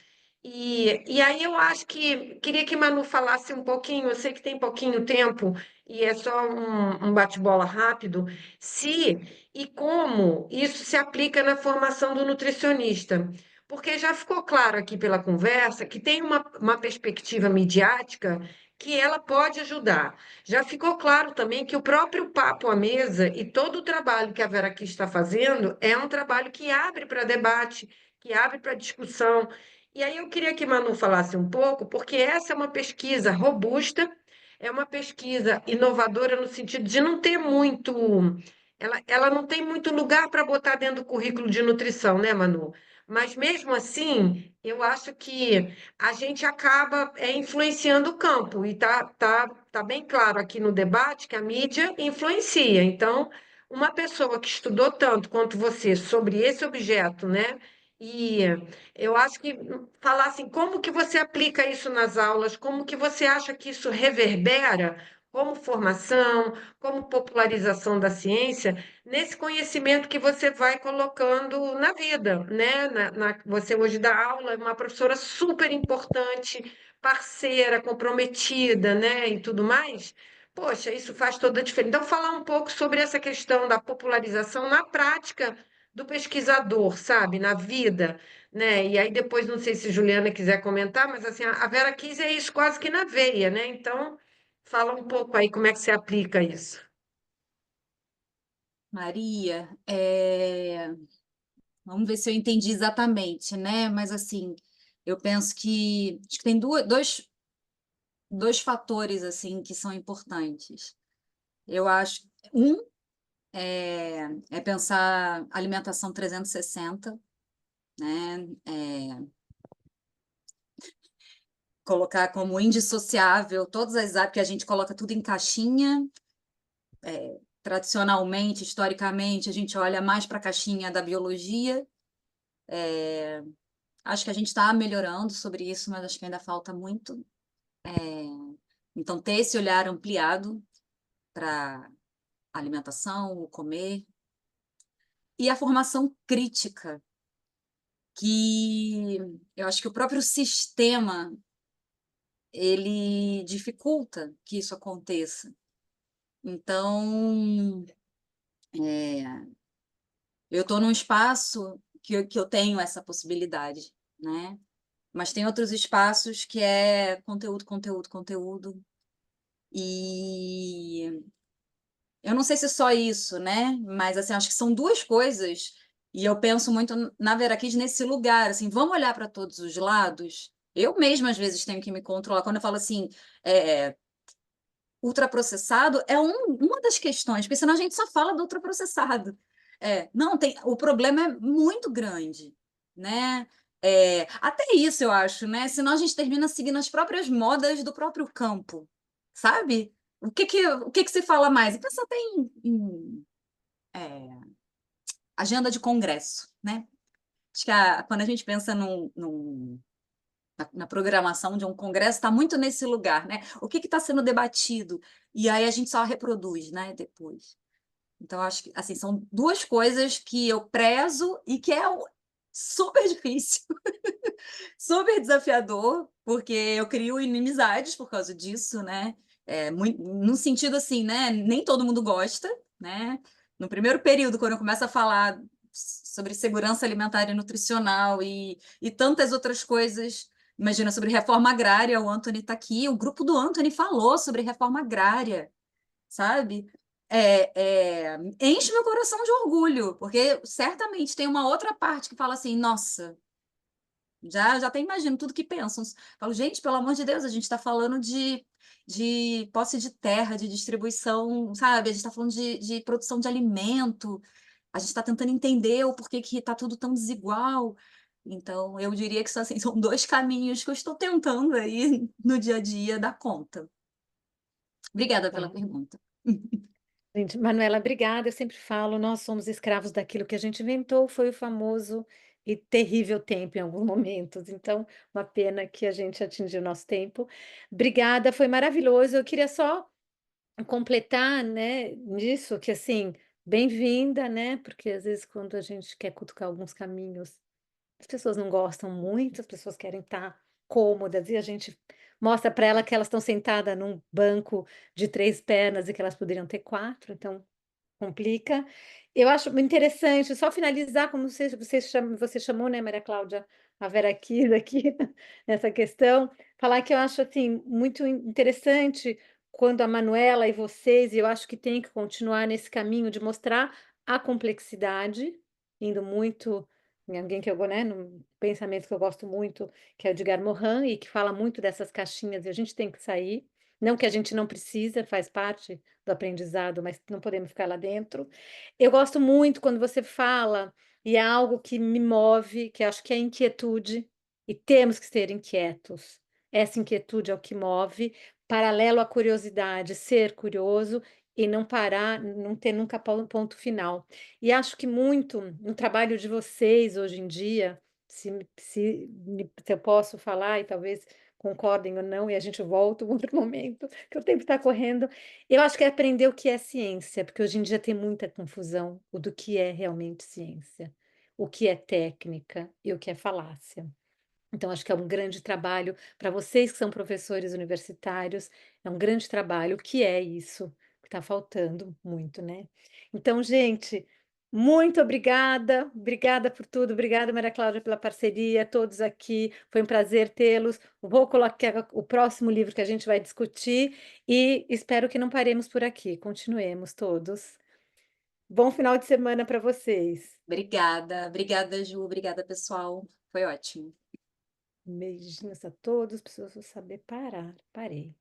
E aí eu acho que queria que Manu falasse um pouquinho, eu sei que tem pouquinho tempo e é só um bate-bola rápido, se e como isso se aplica na formação do nutricionista. Porque já ficou claro aqui pela conversa que tem uma perspectiva midiática que ela pode ajudar. Já ficou claro também que o próprio Papo à Mesa e todo o trabalho que a Vera aqui está fazendo é um trabalho que abre para debate, que abre para discussão. E aí eu queria que Manu falasse um pouco, porque essa é uma pesquisa robusta, é uma pesquisa inovadora no sentido de não ter muito. Ela não tem muito lugar para botar dentro do currículo de nutrição, né, Manu? Mas mesmo assim, eu acho que a gente acaba influenciando o campo, e tá bem claro aqui no debate que a mídia influencia. Então, uma pessoa que estudou tanto quanto você sobre esse objeto, né? E eu acho que falar assim, como que você aplica isso nas aulas, como que você acha que isso reverbera como formação, como popularização da ciência, nesse conhecimento que você vai colocando na vida, né? Você hoje dá aula, é uma professora super importante, parceira, comprometida, né? E tudo mais. Poxa, isso faz toda a diferença. Então, falar um pouco sobre essa questão da popularização na prática do pesquisador, sabe? Na vida, né? E aí depois, não sei se Juliana quiser comentar, mas assim, a Vera quis é isso quase que na veia, né? Então, fala um pouco aí como é que você aplica isso. Maria, vamos ver se eu entendi exatamente, né? Mas assim, eu penso que acho que tem dois fatores assim que são importantes. Eu acho um é pensar alimentação 360, né? Colocar como indissociável todas as áreas, que a gente coloca tudo em caixinha. Tradicionalmente, historicamente, a gente olha mais para a caixinha da biologia. Acho que a gente está melhorando sobre isso, mas acho que ainda falta muito. Então, ter esse olhar ampliado para alimentação, o comer, e a formação crítica, que eu acho que o próprio sistema ele dificulta que isso aconteça. Então, eu estou num espaço que eu tenho essa possibilidade, né? Mas tem outros espaços que é conteúdo, conteúdo, conteúdo. E eu não sei se é só isso, né? Mas assim, acho que são duas coisas. E eu penso muito na Veraquiz nesse lugar, assim, vamos olhar para todos os lados. Eu mesma, às vezes, tenho que me controlar. Quando eu falo assim, ultraprocessado é uma das questões, porque senão a gente só fala do ultraprocessado. Não, o problema é muito grande, né? Até isso eu acho, né? Senão a gente termina seguindo as próprias modas do próprio campo, sabe? O que que se fala mais? E pensa até em agenda de congresso, né? Acho que quando a gente pensa na programação de um congresso, está muito nesse lugar, né? O que está sendo debatido? E aí a gente só reproduz, né? Depois. Então, acho que assim, são duas coisas que eu prezo e que é super difícil, super desafiador, porque eu crio inimizades por causa disso, né? No sentido assim, né? Nem todo mundo gosta, né? No primeiro período, quando eu começo a falar sobre segurança alimentar e nutricional e tantas outras coisas, imagina, sobre reforma agrária, o Anthony está aqui, o grupo do Anthony falou sobre reforma agrária, sabe? Enche meu coração de orgulho, porque certamente tem uma outra parte que fala assim, nossa, já até imagino tudo que pensam. Falo, gente, pelo amor de Deus, a gente está falando de posse de terra, de distribuição, sabe? A gente está falando de produção de alimento, a gente está tentando entender o porquê que está tudo tão desigual. Então, eu diria que assim, são dois caminhos que eu estou tentando aí no dia a dia dar conta. Obrigada pela pergunta. Gente, Manuela, obrigada. Eu sempre falo, nós somos escravos daquilo que a gente inventou, foi o famoso e terrível tempo em alguns momentos. Então, uma pena que a gente atingiu o nosso tempo. Obrigada, foi maravilhoso. Eu queria só completar, né, nisso que assim, bem-vinda, né? Porque às vezes quando a gente quer cutucar alguns caminhos, as pessoas não gostam muito, as pessoas querem estar cômodas e a gente mostra para ela que elas estão sentadas num banco de 3 pernas e que elas poderiam ter 4, então complica. Eu acho interessante, só finalizar, como você chamou, né, Maria Cláudia, a Vera Kiss aqui, nessa questão, falar que eu acho, assim, muito interessante quando a Manuela e vocês, e eu acho que tem que continuar nesse caminho de mostrar a complexidade, indo muito em alguém que eu, né, num pensamento que eu gosto muito, que é o Edgar Morin, e que fala muito dessas caixinhas, e a gente tem que sair, não que a gente não precisa, faz parte do aprendizado, mas não podemos ficar lá dentro. Eu gosto muito quando você fala, e é algo que me move, que acho que é inquietude, e temos que ser inquietos. Essa inquietude é o que move, paralelo à curiosidade, ser curioso e não parar, não ter nunca ponto final. E acho que muito no trabalho de vocês hoje em dia, se eu posso falar, e talvez concordem ou não, e a gente volta um outro momento, que o tempo está correndo, eu acho que é aprender o que é ciência, porque hoje em dia tem muita confusão o do que é realmente ciência, o que é técnica e o que é falácia. Então, acho que é um grande trabalho para vocês que são professores universitários, é um grande trabalho. O que é isso? Que está faltando muito, né? Então, gente, muito obrigada, obrigada por tudo, obrigada, Maria Cláudia, pela parceria, todos aqui, foi um prazer tê-los. Vou colocar o próximo livro que a gente vai discutir e espero que não paremos por aqui, continuemos todos. Bom final de semana para vocês. Obrigada, Ju, obrigada, pessoal. Foi ótimo. Beijinhos a todos, preciso saber parar. Parei.